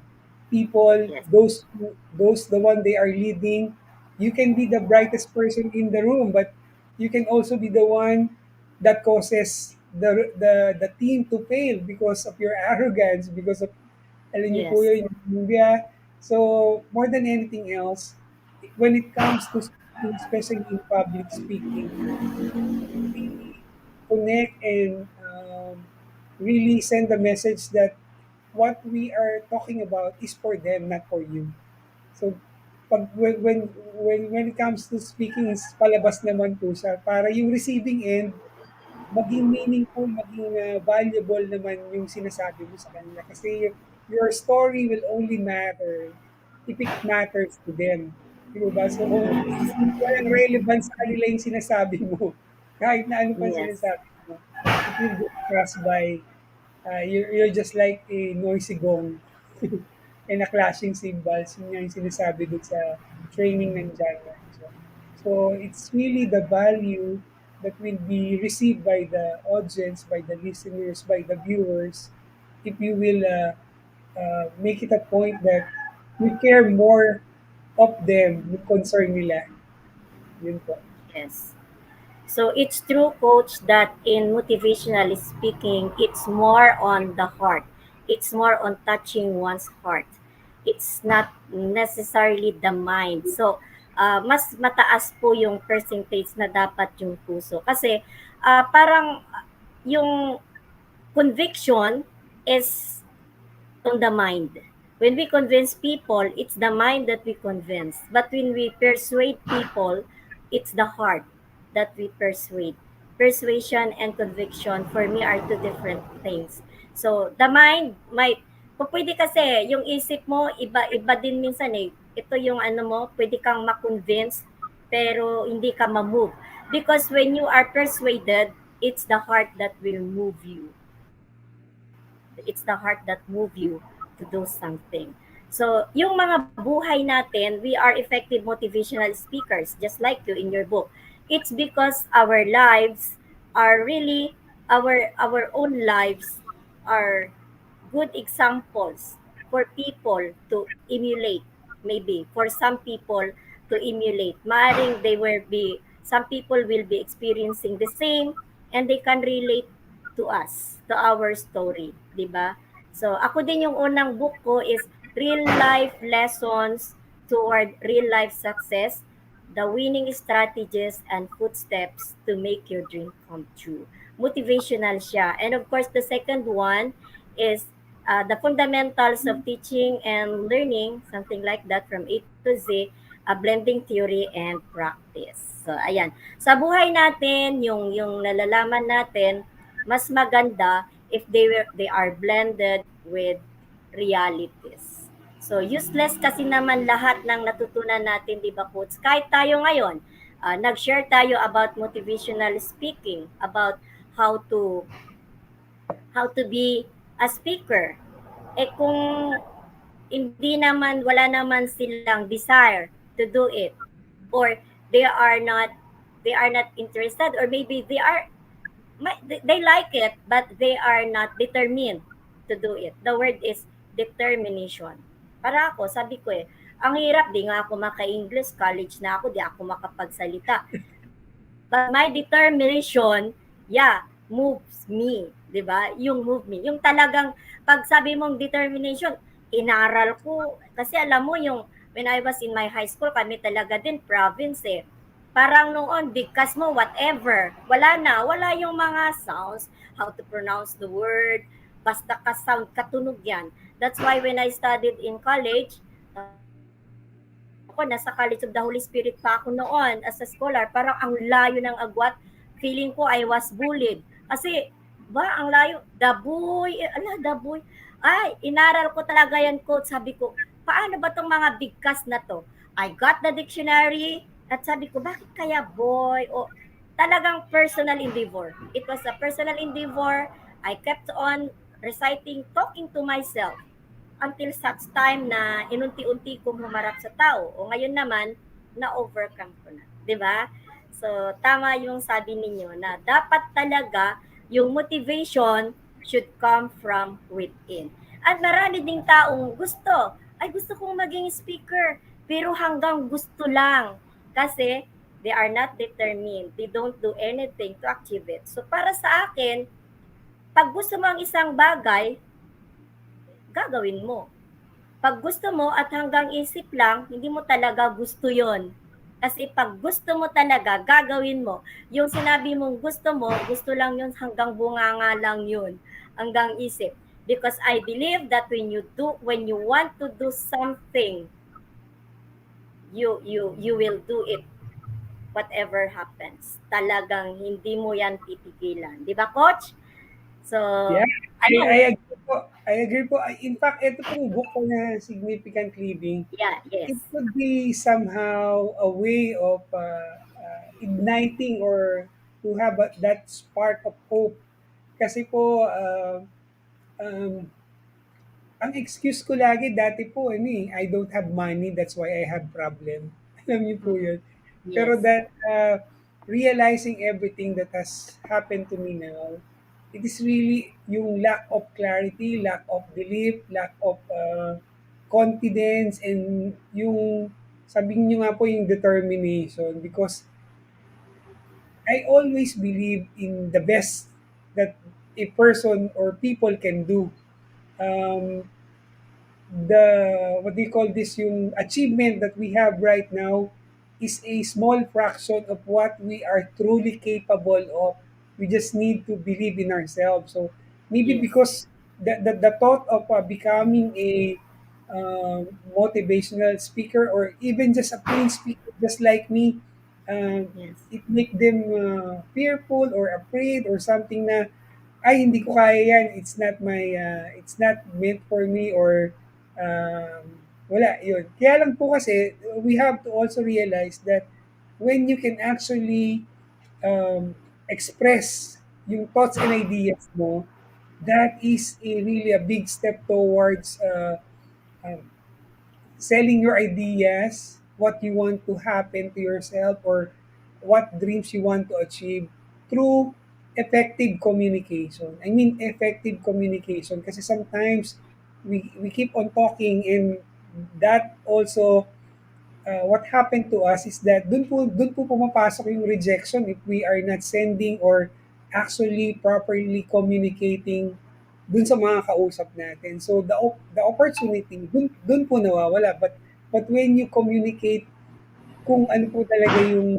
people, Yes. those the one they are leading. You can be the brightest person in the room, but you can also be the one that causes the team to fail because of your arrogance, because of alam niyo po Yes. yun, yung media. So, more than anything else, when it comes to speaking, especially in public speaking, really connect and really send the message that what we are talking about is for them, not for you. So, when it comes to speaking, is palabas naman po siya para yung receiving end maging meaningful, maging valuable naman yung sinasabi mo sa kanila. Kasi your story will only matter if it matters to them. Di ba? So kung walang relevance sa kanila yung sinasabi mo, kahit na ano pa Yes. sinasabi mo, it will just pass by. You're just like a noisy gong and a clashing cymbals. Yun nga yung sinasabi dun sa training ng genre. So it's really the value that will be received by the audience, by the listeners, by the viewers, if you will make it a point that you care more of them, yung concern nila. Yun po. Yes. So it's true, coach, that in motivational speaking, it's more on the heart. It's more on touching one's heart. It's not necessarily the mind. So, mas mataas po yung percentage na dapat yung puso. Kasi parang yung conviction is on the mind. When we convince people, it's the mind that we convince. But when we persuade people, it's the heart that we persuade. Persuasion and conviction for me are two different things. So the mind might pwede kasi yung isip mo iba din minsan eh. Ito yung ano mo, pwede kang ma-convince pero hindi ka ma-move. Because when you are persuaded, it's the heart that will move you. It's the heart that move you to do something. So, yung mga buhay natin, we are effective motivational speakers, just like you in your book. It's because our lives are really our own lives are good examples for people to emulate, maybe for some people to emulate. Maaring they will be, some people will be experiencing the same and they can relate to us, to our story, di ba? So, ako din yung unang book ko is Real Life Lessons Toward Real Life Success, The Winning Strategies and Footsteps to Make Your Dream Come True. Motivational siya. And of course, the second one is The Fundamentals of Teaching and Learning, something like that, from A to Z, blending theory and practice. So, ayan. Sa buhay natin, yung nalalaman natin, mas maganda if they are blended with realities. So, useless kasi naman lahat ng natutunan natin, di ba, Coach? Kahit tayo ngayon, nag-share tayo about motivational speaking, about how to be a speaker. Eh kung hindi naman, wala naman silang desire to do it, or they are not interested, or maybe they like it but they are not determined to do it. The word is determination. Para ako, sabi ko ang hirap, di nga ako maka-English, college na ako, di ako makapagsalita. But my determination, moves me, 'di ba? Yung move me, yung talagang pag sabi mong determination, inaral ko kasi alam mo yung when I was in my high school, kami talaga din province eh. Parang noon, bigkas mo, whatever. Wala yung mga sounds, how to pronounce the word, basta ka-sound, katunog yan. That's why when I studied in college, ako, nasa College of the Holy Spirit pa ako noon as a scholar. Parang ang layo ng agwat. Feeling ko I was bullied. Kasi, ba, ang layo. Daboy. Daboy. Ay, inaral ko talaga yan, coach. Sabi ko, paano ba tong mga bigkas na to? I got the dictionary. At sabi ko, bakit kaya boy? O, talagang personal endeavor. It was a personal endeavor. I kept on reciting, talking to myself until such time na inunti-unti kong humarap sa tao. O ngayon naman, na-overcome ko na. 'Di ba? So, tama yung sabi ninyo na dapat talaga yung motivation should come from within. At marami ding taong gusto kong maging speaker, pero hanggang gusto lang. Kasi they are not determined. They don't do anything to achieve it. So, para sa akin, pag gusto mo ang isang bagay, gagawin mo. Pag gusto mo at hanggang isip lang, hindi mo talaga gusto yon. Kasi pag gusto mo talaga, gagawin mo. Yung sinabi mong gusto lang yun hanggang bunganga lang yun. Hanggang isip. Because I believe that when you want to do something, you will do it whatever happens. Talagang hindi mo yan titigilan. Di ba, Coach? So, Yeah, ano? I agree po. I agree po. In fact, ito pong book ko na Significant Living, Yeah, yes. it could be somehow a way of igniting or to have that spark of hope. Kasi po, um, ang excuse ko lagi dati po, I don't have money, that's why I have problem. Alam niyo po yun. Pero Yes. that realizing everything that has happened to me now, it is really yung lack of clarity, lack of belief, lack of confidence, and yung sabihin nyo nga po yung determination because I always believe in the best that a person or people can do. Um, the what do you call this yung achievement that we have right now is a small fraction of what we are truly capable of. We just need to believe in ourselves. So maybe Yes. because the thought of becoming a motivational speaker or even just a plain speaker just like me, Yes. it make them fearful or afraid or something na ay hindi ko kaya yan, it's not meant for me or wala yun. Kaya lang po kasi we have to also realize that when you can actually express yung thoughts and ideas mo, that is really a big step towards um, selling your ideas, what you want to happen to yourself, or what dreams you want to achieve through effective communication. I mean, effective communication kasi sometimes we keep on talking and that also what happened to us is that dun po pumapasok yung rejection if we are not sending or actually properly communicating dun sa mga kausap natin. So the opportunity dun po nawawala but when you communicate kung ano po talaga yung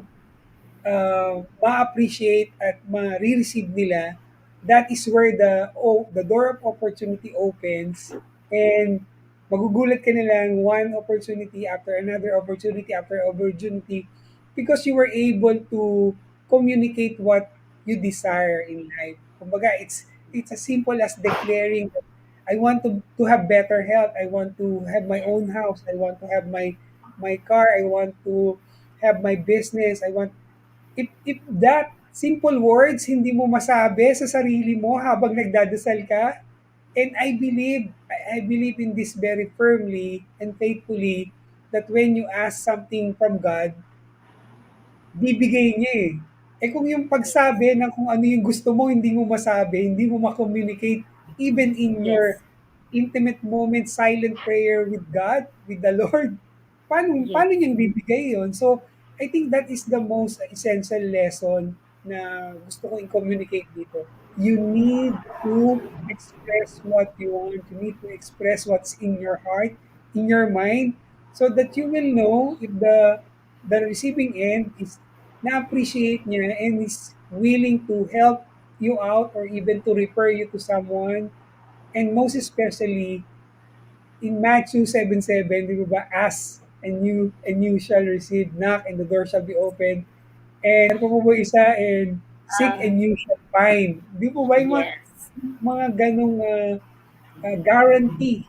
ma-appreciate at ma-receive nila, that is where the door of opportunity opens and magugulat ka na lang one opportunity after opportunity because you were able to communicate what you desire in life. Kumbaga, it's as simple as declaring that I want to have better health. I want to have my own house. I want to have my car. I want to have my business. I want if that simple words hindi mo masabi sa sarili mo habang nagdadasal ka, and I believe in this very firmly and faithfully that when you ask something from God, bibigay niya eh. Eh kung yung pagsabi ng kung ano yung gusto mo, hindi mo masabi, hindi mo ma-communicate even in Yes. your intimate moment, silent prayer with God, with the Lord, Yes. paano niyang bibigay yon? So, I think that is the most essential lesson na gusto kong i-communicate dito. You need to express what you want. You need to express what's in your heart, in your mind, so that you will know if the receiving end is na-appreciate niya and is willing to help you out or even to refer you to someone. And most especially, in Matthew 7:7, di ba, ask and you shall receive, knock and the door shall be open. And ano po po isa, and seek Uh, and you shall find. Di po ba yung yes. mga ganong guarantee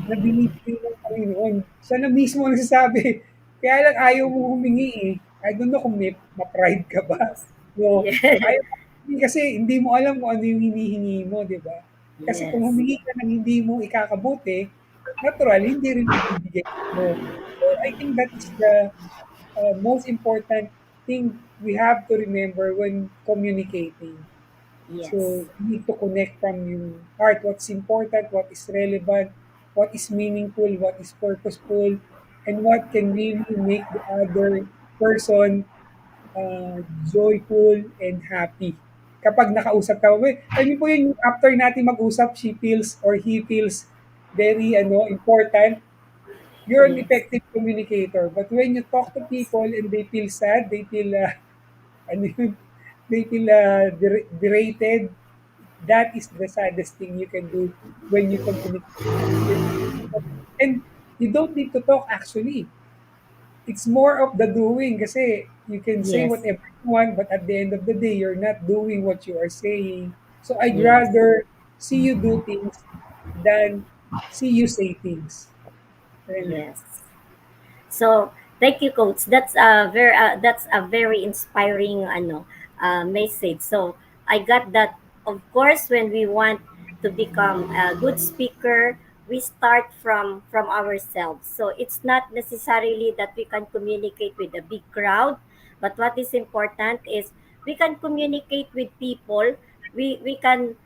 na binibigay ng Panginoon. Siya na mismo ang nagsasabi. Kaya lang ayaw mo humingi eh. I don't know kung may ma-pride ka ba. No, Yes. ayaw mo humingi kasi hindi mo alam kung ano yung hinihingi mo, di ba? Kasi kung Yes. humingi ka ng hindi mo ikakabuti, natural, hindi rin ibibigay mo. So I think that is the most important thing we have to remember when communicating. Yes. So you need to connect from your heart what's important, what is relevant, what is meaningful, what is purposeful, and what can really make the other person joyful and happy. Kapag nakausap ka, alam niyo po yun, after natin mag-usap, she feels or he feels very important. You're an Yes. effective communicator. But when you talk to people and they feel sad, they feel ano yun, they feel berated, that is the saddest thing you can do when you communicate with people. And you don't need to talk actually. It's more of the doing kasi you can say Yes. whatever you want, but at the end of the day, you're not doing what you are saying. So I'd Yes. rather see you do things than see you say things. Ayun lang. Yes. So, thank you, coach. That's a very inspiring message. So, I got that. Of course, when we want to become a good speaker, we start from ourselves. So, it's not necessarily that we can communicate with a big crowd, but what is important is we can communicate with people. We can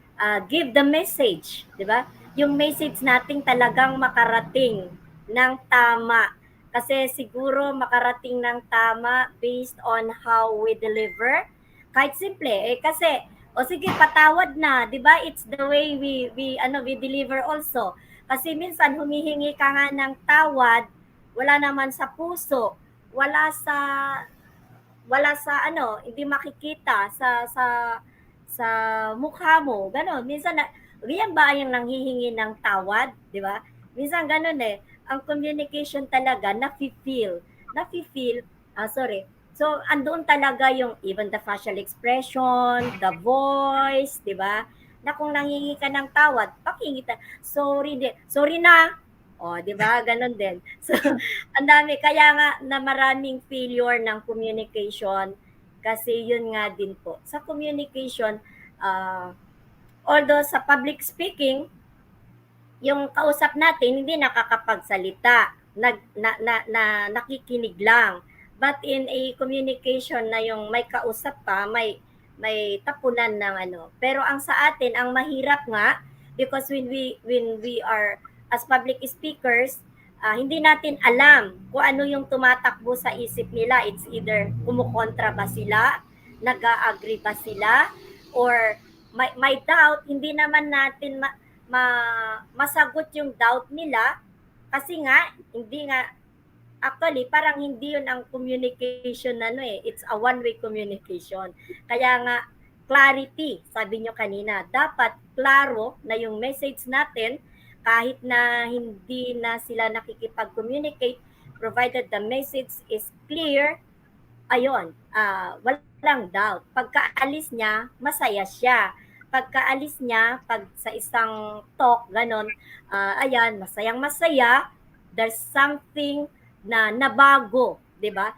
give the message, di ba? Yung message nating talagang makarating ng tama kasi siguro makarating ng tama based on how we deliver. Kahit simple, eh kasi, o sige, patawad na, di ba? It's the way we deliver also. Kasi minsan humihingi ka nga ng tawad, wala naman sa puso, wala sa hindi makikita sa mukha mo, gano'n. Minsan na riyan ba yung nanghihingi ng tawad, 'di ba? Minsan gano'n eh. Ang communication talaga nafi-feel, sorry. So andoon talaga yung even the facial expression, the voice, 'di ba? Na kung nanghingi ka ng tawad, pakihingi sorry, sorry na. Oh, 'di ba? Gano'n din. So ang dami kaya nga na maraming failure ng communication kasi yun nga din po. Sa communication, ah, although sa public speaking, yung kausap natin hindi nakakapagsalita, nakikinig lang. But in a communication na yung may kausap ka, may tapunan ng ano. Pero ang sa atin, ang mahirap nga because when we are as public speakers, hindi natin alam kung ano yung tumatakbo sa isip nila. It's either kumukontra ba sila, nag-agree ba sila, or may doubt, hindi naman natin masagot yung doubt nila kasi nga hindi nga actually parang hindi yun ang communication it's a one-way communication. Kaya nga clarity, sabi nyo kanina, dapat klaro na yung message natin kahit na hindi na sila nakikipag-communicate, provided the message is clear, ayun, walang doubt. Pagkaalis niya, masaya siya. Pagkaalis niya, pag sa isang talk, ganon, ayan, masayang-masaya, there's something na nabago, di ba?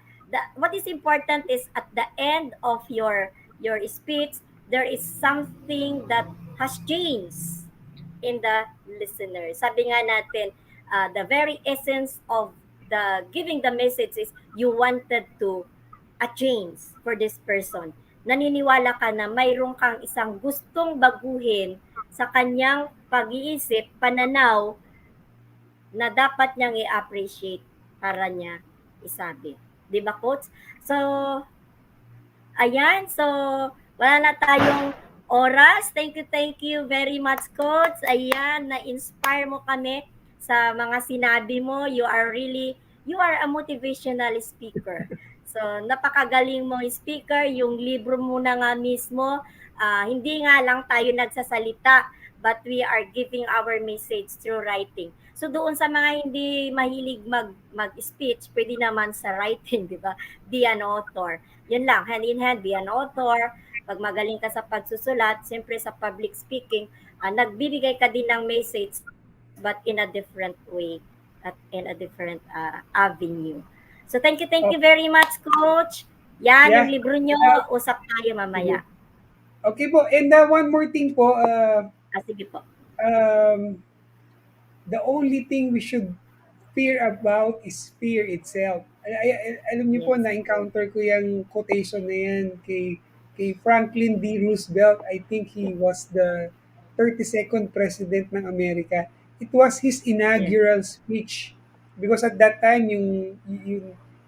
What is important is at the end of your speech, there is something that has changed in the listener. Sabi nga natin, the very essence of the giving the message is you wanted to a change for this person. Naniniwala ka na mayroon kang isang gustong baguhin sa kanyang pag-iisip, pananaw na dapat niyang i-appreciate para niya isabi. 'Di ba, coach? So, ayan. So, wala na tayong oras. Thank you very much, coach. Ayan, na-inspire mo kami sa mga sinabi mo. you are a motivational speaker. So, napakagaling mong speaker, yung libro mo na nga mismo, hindi nga lang tayo nagsasalita, but we are giving our message through writing. So, doon sa mga hindi mahilig mag-speech, pwede naman sa writing, di ba? Be an author. Yun lang, hand in hand, be an author. Pag magaling ka sa pagsusulat, siyempre sa public speaking, nagbibigay ka din ng message but in a different way at in a different avenue. So thank you Okay. very much, Coach. Yan, yung Yeah. libro nyo, Uh, usap tayo mamaya. okay po. And one more thing po, Sige po. um, the only thing we should fear about is fear itself. Alam niyo po, Yes. na-encounter ko yung quotation na yan kay Franklin D. Roosevelt. I think he was the 32nd president ng Amerika. It was his Yes. inaugural speech. Because at that time, yung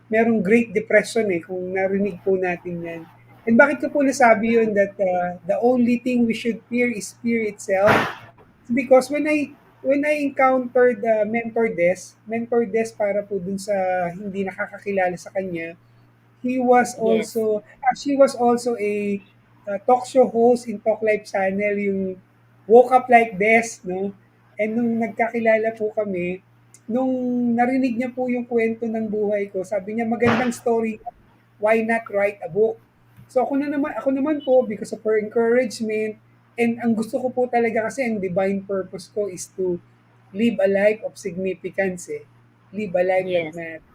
merong Great Depression kung narinig po natin yan. And bakit ko po nasabi yun that the only thing we should fear is fear itself? Because when I encountered Mentor Des para po dun sa hindi nakakakilala sa kanya, Yes. she was also a talk show host in Talk Live Channel, yung Woke Up Like Des, no? And nung nagkakilala po kami, nung narinig niya po yung kwento ng buhay ko, sabi niya, magandang story, why not write a book? So ako naman po, because of her encouragement, and ang gusto ko po talaga kasi, ang divine purpose ko is to live a life of significance Live a life that Yes. matters.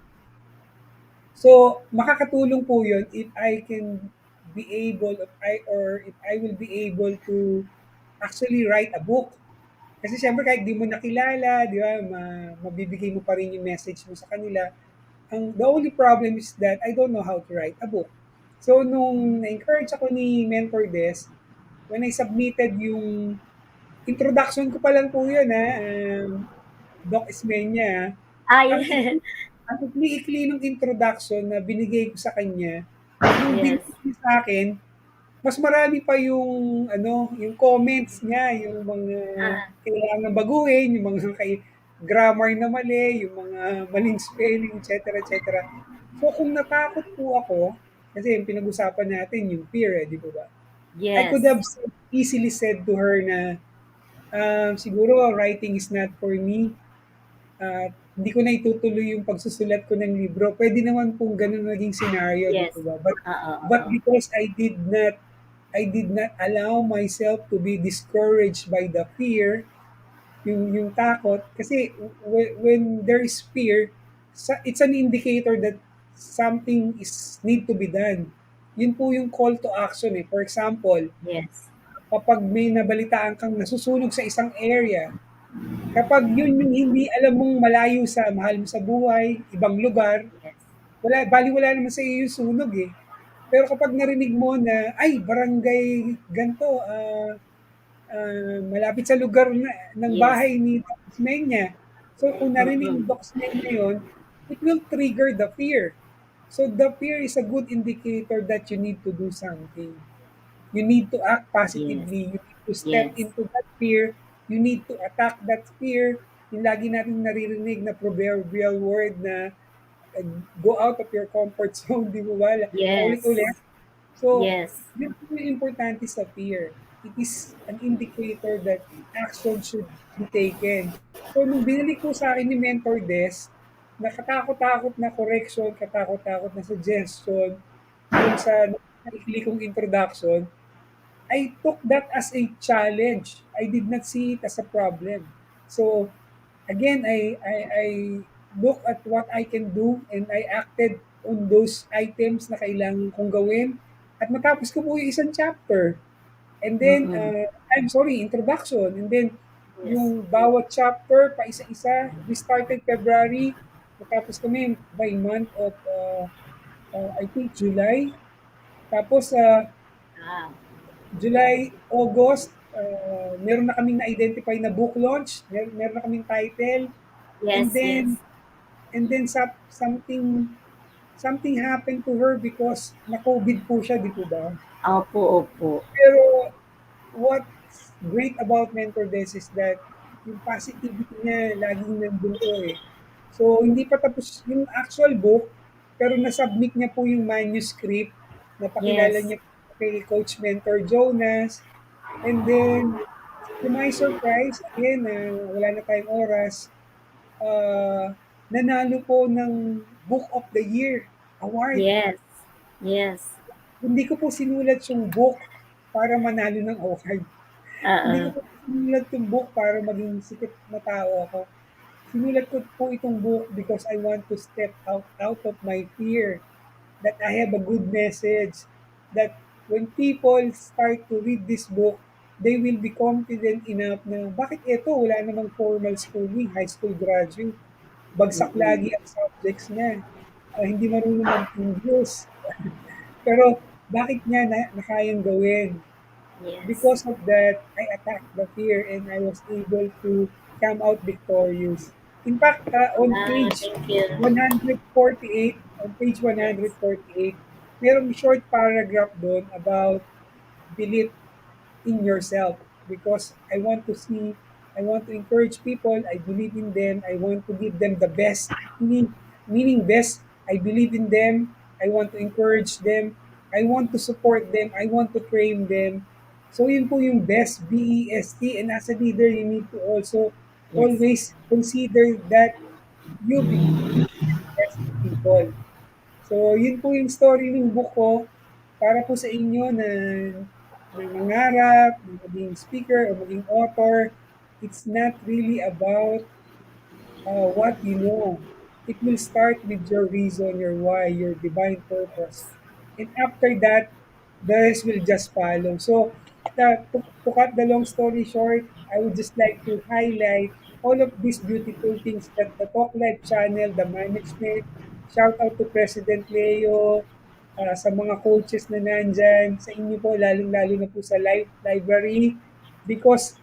So, makakatulong po yun if I can be able, if I will be able to actually write a book. Kasi siyempre kahit di mo nakilala, di ba, mabibigay mo pa rin yung message mo sa kanila. The only problem is that I don't know how to write a book. So, nung na-encourage ako ni Mentor Des, when I submitted yung introduction ko pa lang po yun, Doc Esmenia, ang Yes. ikli, ang ikli ng introduction na binigay ko sa kanya, nung Yes. binigay niya sa akin, mas marami pa yung comments niya, yung mga Ah, kailangan baguhin, yung mga grammar na mali, yung mga maling spelling, etc., etc. So kung natakot po ako, kasi yung pinag-usapan natin, yung fear, di ba ba? I yes. could have easily said to her na, siguro writing is not for me. Hindi ko na itutuloy yung pagsusulat ko ng libro. Pwede naman pong ganun naging scenario, di Yes. ba ba? Oo, But oo. because I did not allow myself to be discouraged by the fear, yung takot. Kasi when there is fear, it's an indicator that something is need to be done. Yun po yung call to action. For example, Yes. kapag may nabalitaan kang nasusunog sa isang area, kapag yun yung hindi alam mong malayo sa mahal mo sa buhay, ibang lugar, Yes. wala naman sa iyo yung sunog Pero kapag narinig mo na, ay, barangay ganto, malapit sa lugar ng Yes. bahay ni Doxmenia. So kung narinig ni Mm-mm. Doxmenia yun, it will trigger the fear. So the fear is a good indicator that you need to do something. You need to act Yes. positively. You need to step Yes. into that fear. You need to attack that fear. Yung lagi natin naririnig na proverbial word na go out of your comfort zone, di mo ba? Yes. Paulit-ulit. So, Yes. yun po yung importante sa fear. It is an indicator that action should be taken. So, nung binalik ko sa akin ni Mentor Des, nakatakot-takot na correction, katakot-takot na suggestion, dun sa naikli kong introduction, I took that as a challenge. I did not see it as a problem. So, again, I look at what I can do and I acted on those items na kailangan kong gawin. At matapos ko po yung isang chapter. And then, Mm-mm. I'm sorry, introduction. And then, Yes. yung bawat chapter, pa isa-isa, we started February. Matapos kami by month of, I think, July. Tapos, Ah, August, meron na kaming na-identify na book launch, meron na kaming title, and yes. then Yes. something happened to her because na-COVID po siya, di po ba? Opo, opo. Pero what's great about Mentor Des is that yung positivity niya laging nandun po So, hindi pa tapos yung actual book, pero nasubmit niya po yung manuscript, napakilala Yes. niya kay Coach Mentor Jonas, and then, to my surprise, again, wala na tayong oras, nanalo po ng Book of the Year award. Yes. Yes. Hindi ko po sinulat yung book para manalo ng award. Hindi ko Oo. po sinulat yung book para maging sikat na tao ako. Sinulat ko po itong book because I want to step out of my fear, that I have a good message, that when people start to read this book, they will be confident enough na bakit ito, wala namang formal schooling, high school graduate. Bagsak lagi ang subjects niya. Hindi marunong mag-English. Pero bakit niya na kayang gawin? Yes. Because of that, I attacked the fear and I was able to come out victorious. In fact, on Ah, page thank you. 148, Yes. merong short paragraph doon about belief in yourself, because I want to encourage people. I believe in them. I want to give them the best, meaning best. I believe in them. I want to encourage them. I want to support them. I want to train them. So yun po yung best, BEST. And as a leader, you need to also Yes. always consider that you can be best to people. So, yun po yung story ng book ko para po sa inyo na mangarap, na maging speaker o maging author. It's not really about what you know. It will start with your reason, your why, your divine purpose. And after that, the rest will just follow. So, to cut the long story short, I would just like to highlight all of these beautiful things that the Talk Live channel, the management, shout out to President Leo, sa mga coaches na nandyan, sa inyo po, lalong-lalo na po sa library, because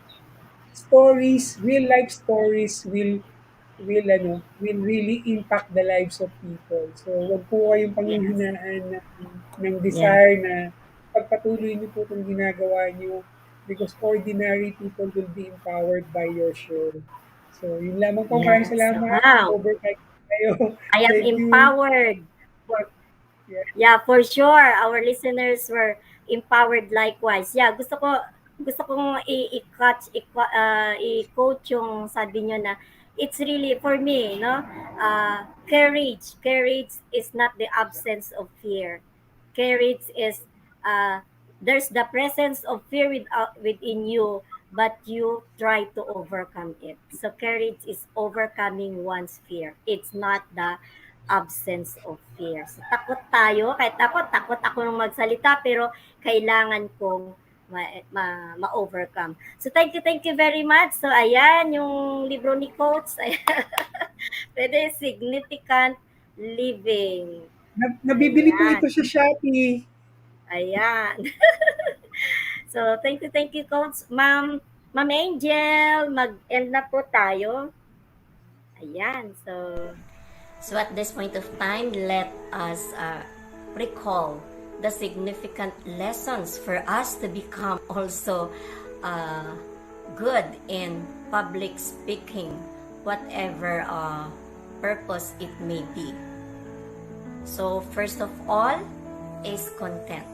stories, real life stories will really impact the lives of people. So, wag po kayong Yes. panghihinaan ng Yeah. desire na pagpatuloy niyo po itong ginagawa niyo, because ordinary people will be empowered by your show. So, yun lamang po. Maraming Yes. salamat. Wow. Overtime kayo. I am Thank you. empowered. Yeah. Yeah, for sure. Our listeners were empowered likewise. Yeah, gusto kong i-quote yung sabi niyo na it's really for me, no? Courage. Courage is not the absence of fear. Courage is there's the presence of fear within you, but you try to overcome it. So courage is overcoming one's fear. It's not the absence of fear. So, takot tayo, kahit takot ako nung magsalita, pero kailangan kong ma-overcome. So, thank you very much. So, ayan, yung libro ni Coach. Pwede, Significant Living. Nabibili po Ayan. ito sa Shopee. Ayan. So, thank you, Coach. Ma'am Angel, mag-end na po tayo. Ayan, So at this point of time, let us recall the significant lessons for us to become also good in public speaking, whatever purpose it may be. So first of all is content.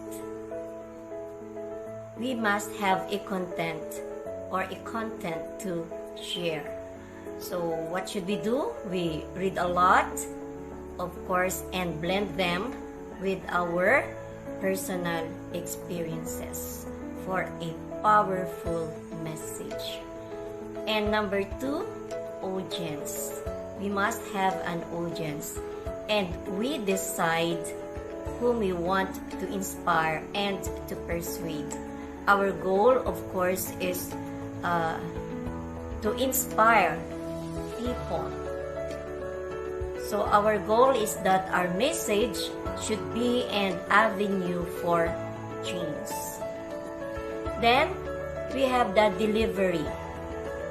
We must have a content or a content to share. So what should we do? We read a lot, of course, and blend them with our personal experiences for a powerful message. And number 2, audience. We must have an audience, and we decide whom we want to inspire and to persuade. Our goal, of course, is to inspire people. So our goal is that our message should be an avenue for change. Then we have the delivery.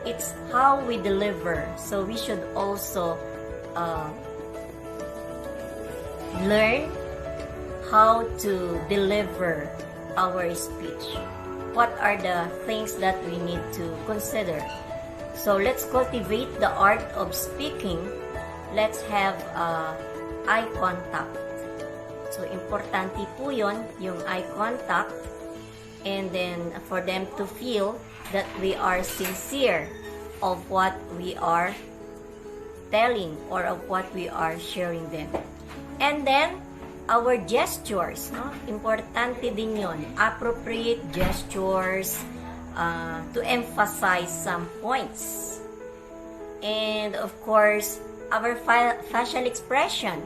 It's how we deliver. So we should also learn how to deliver our speech. What are the things that we need to consider? So let's cultivate the art of speaking let's have eye contact. So, importante po yun, yung eye contact. And then, for them to feel that we are sincere of what we are telling or of what we are sharing them. And then, our gestures, no? Importante din yun. Appropriate gestures to emphasize some points. And, of course, our facial expression.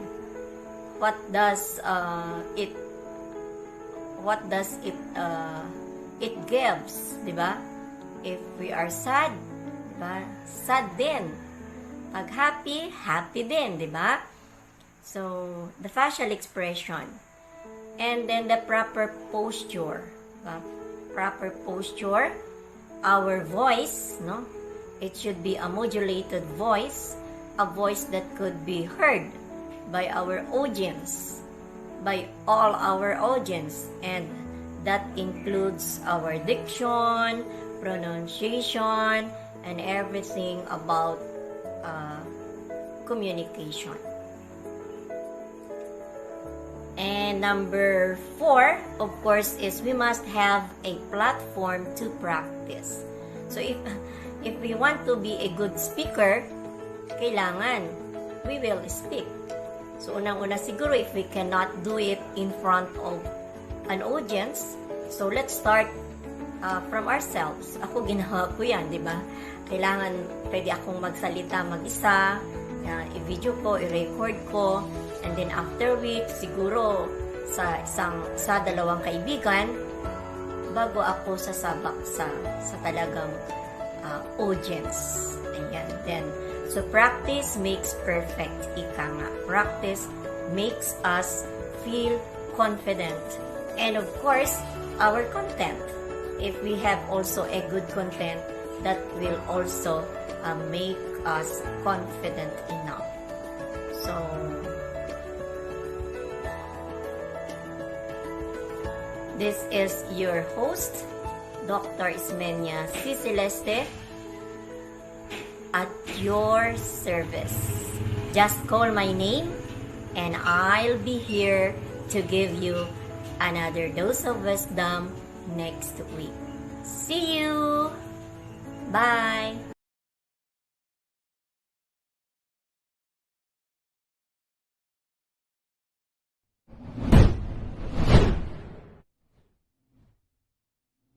What does it gives, di ba? If we are sad, di ba? Sad din. Pag happy, happy din, di ba? So, the facial expression. And then the proper posture. Diba? Proper posture. Our voice, no? It should be a modulated voice. A voice that could be heard by our audience. By all our audience. And that includes our diction, pronunciation, and everything about communication. And number 4, of course, is we must have a platform to practice. So if we want to be a good speaker, kailangan we will speak. So unang-una siguro, if we cannot do it in front of an audience, so let's start from ourselves. Ako ginawa ko yan, di ba? Kailangan pwede akong magsalita mag-isa, i-video ko, i-record ko, and then after week, siguro sa dalawang kaibigan, bago ako sasabak sa talagang audience. Ayan. Then, so practice makes perfect. Ika nga. Practice makes us feel confident. And of course, our content. If we have also a good content, that will also make us confident enough. So, this is your host, Dr.Esmenia, si Celeste, at your service. Just call my name and I'll be here to give you another dose of wisdom next week. See you! Bye!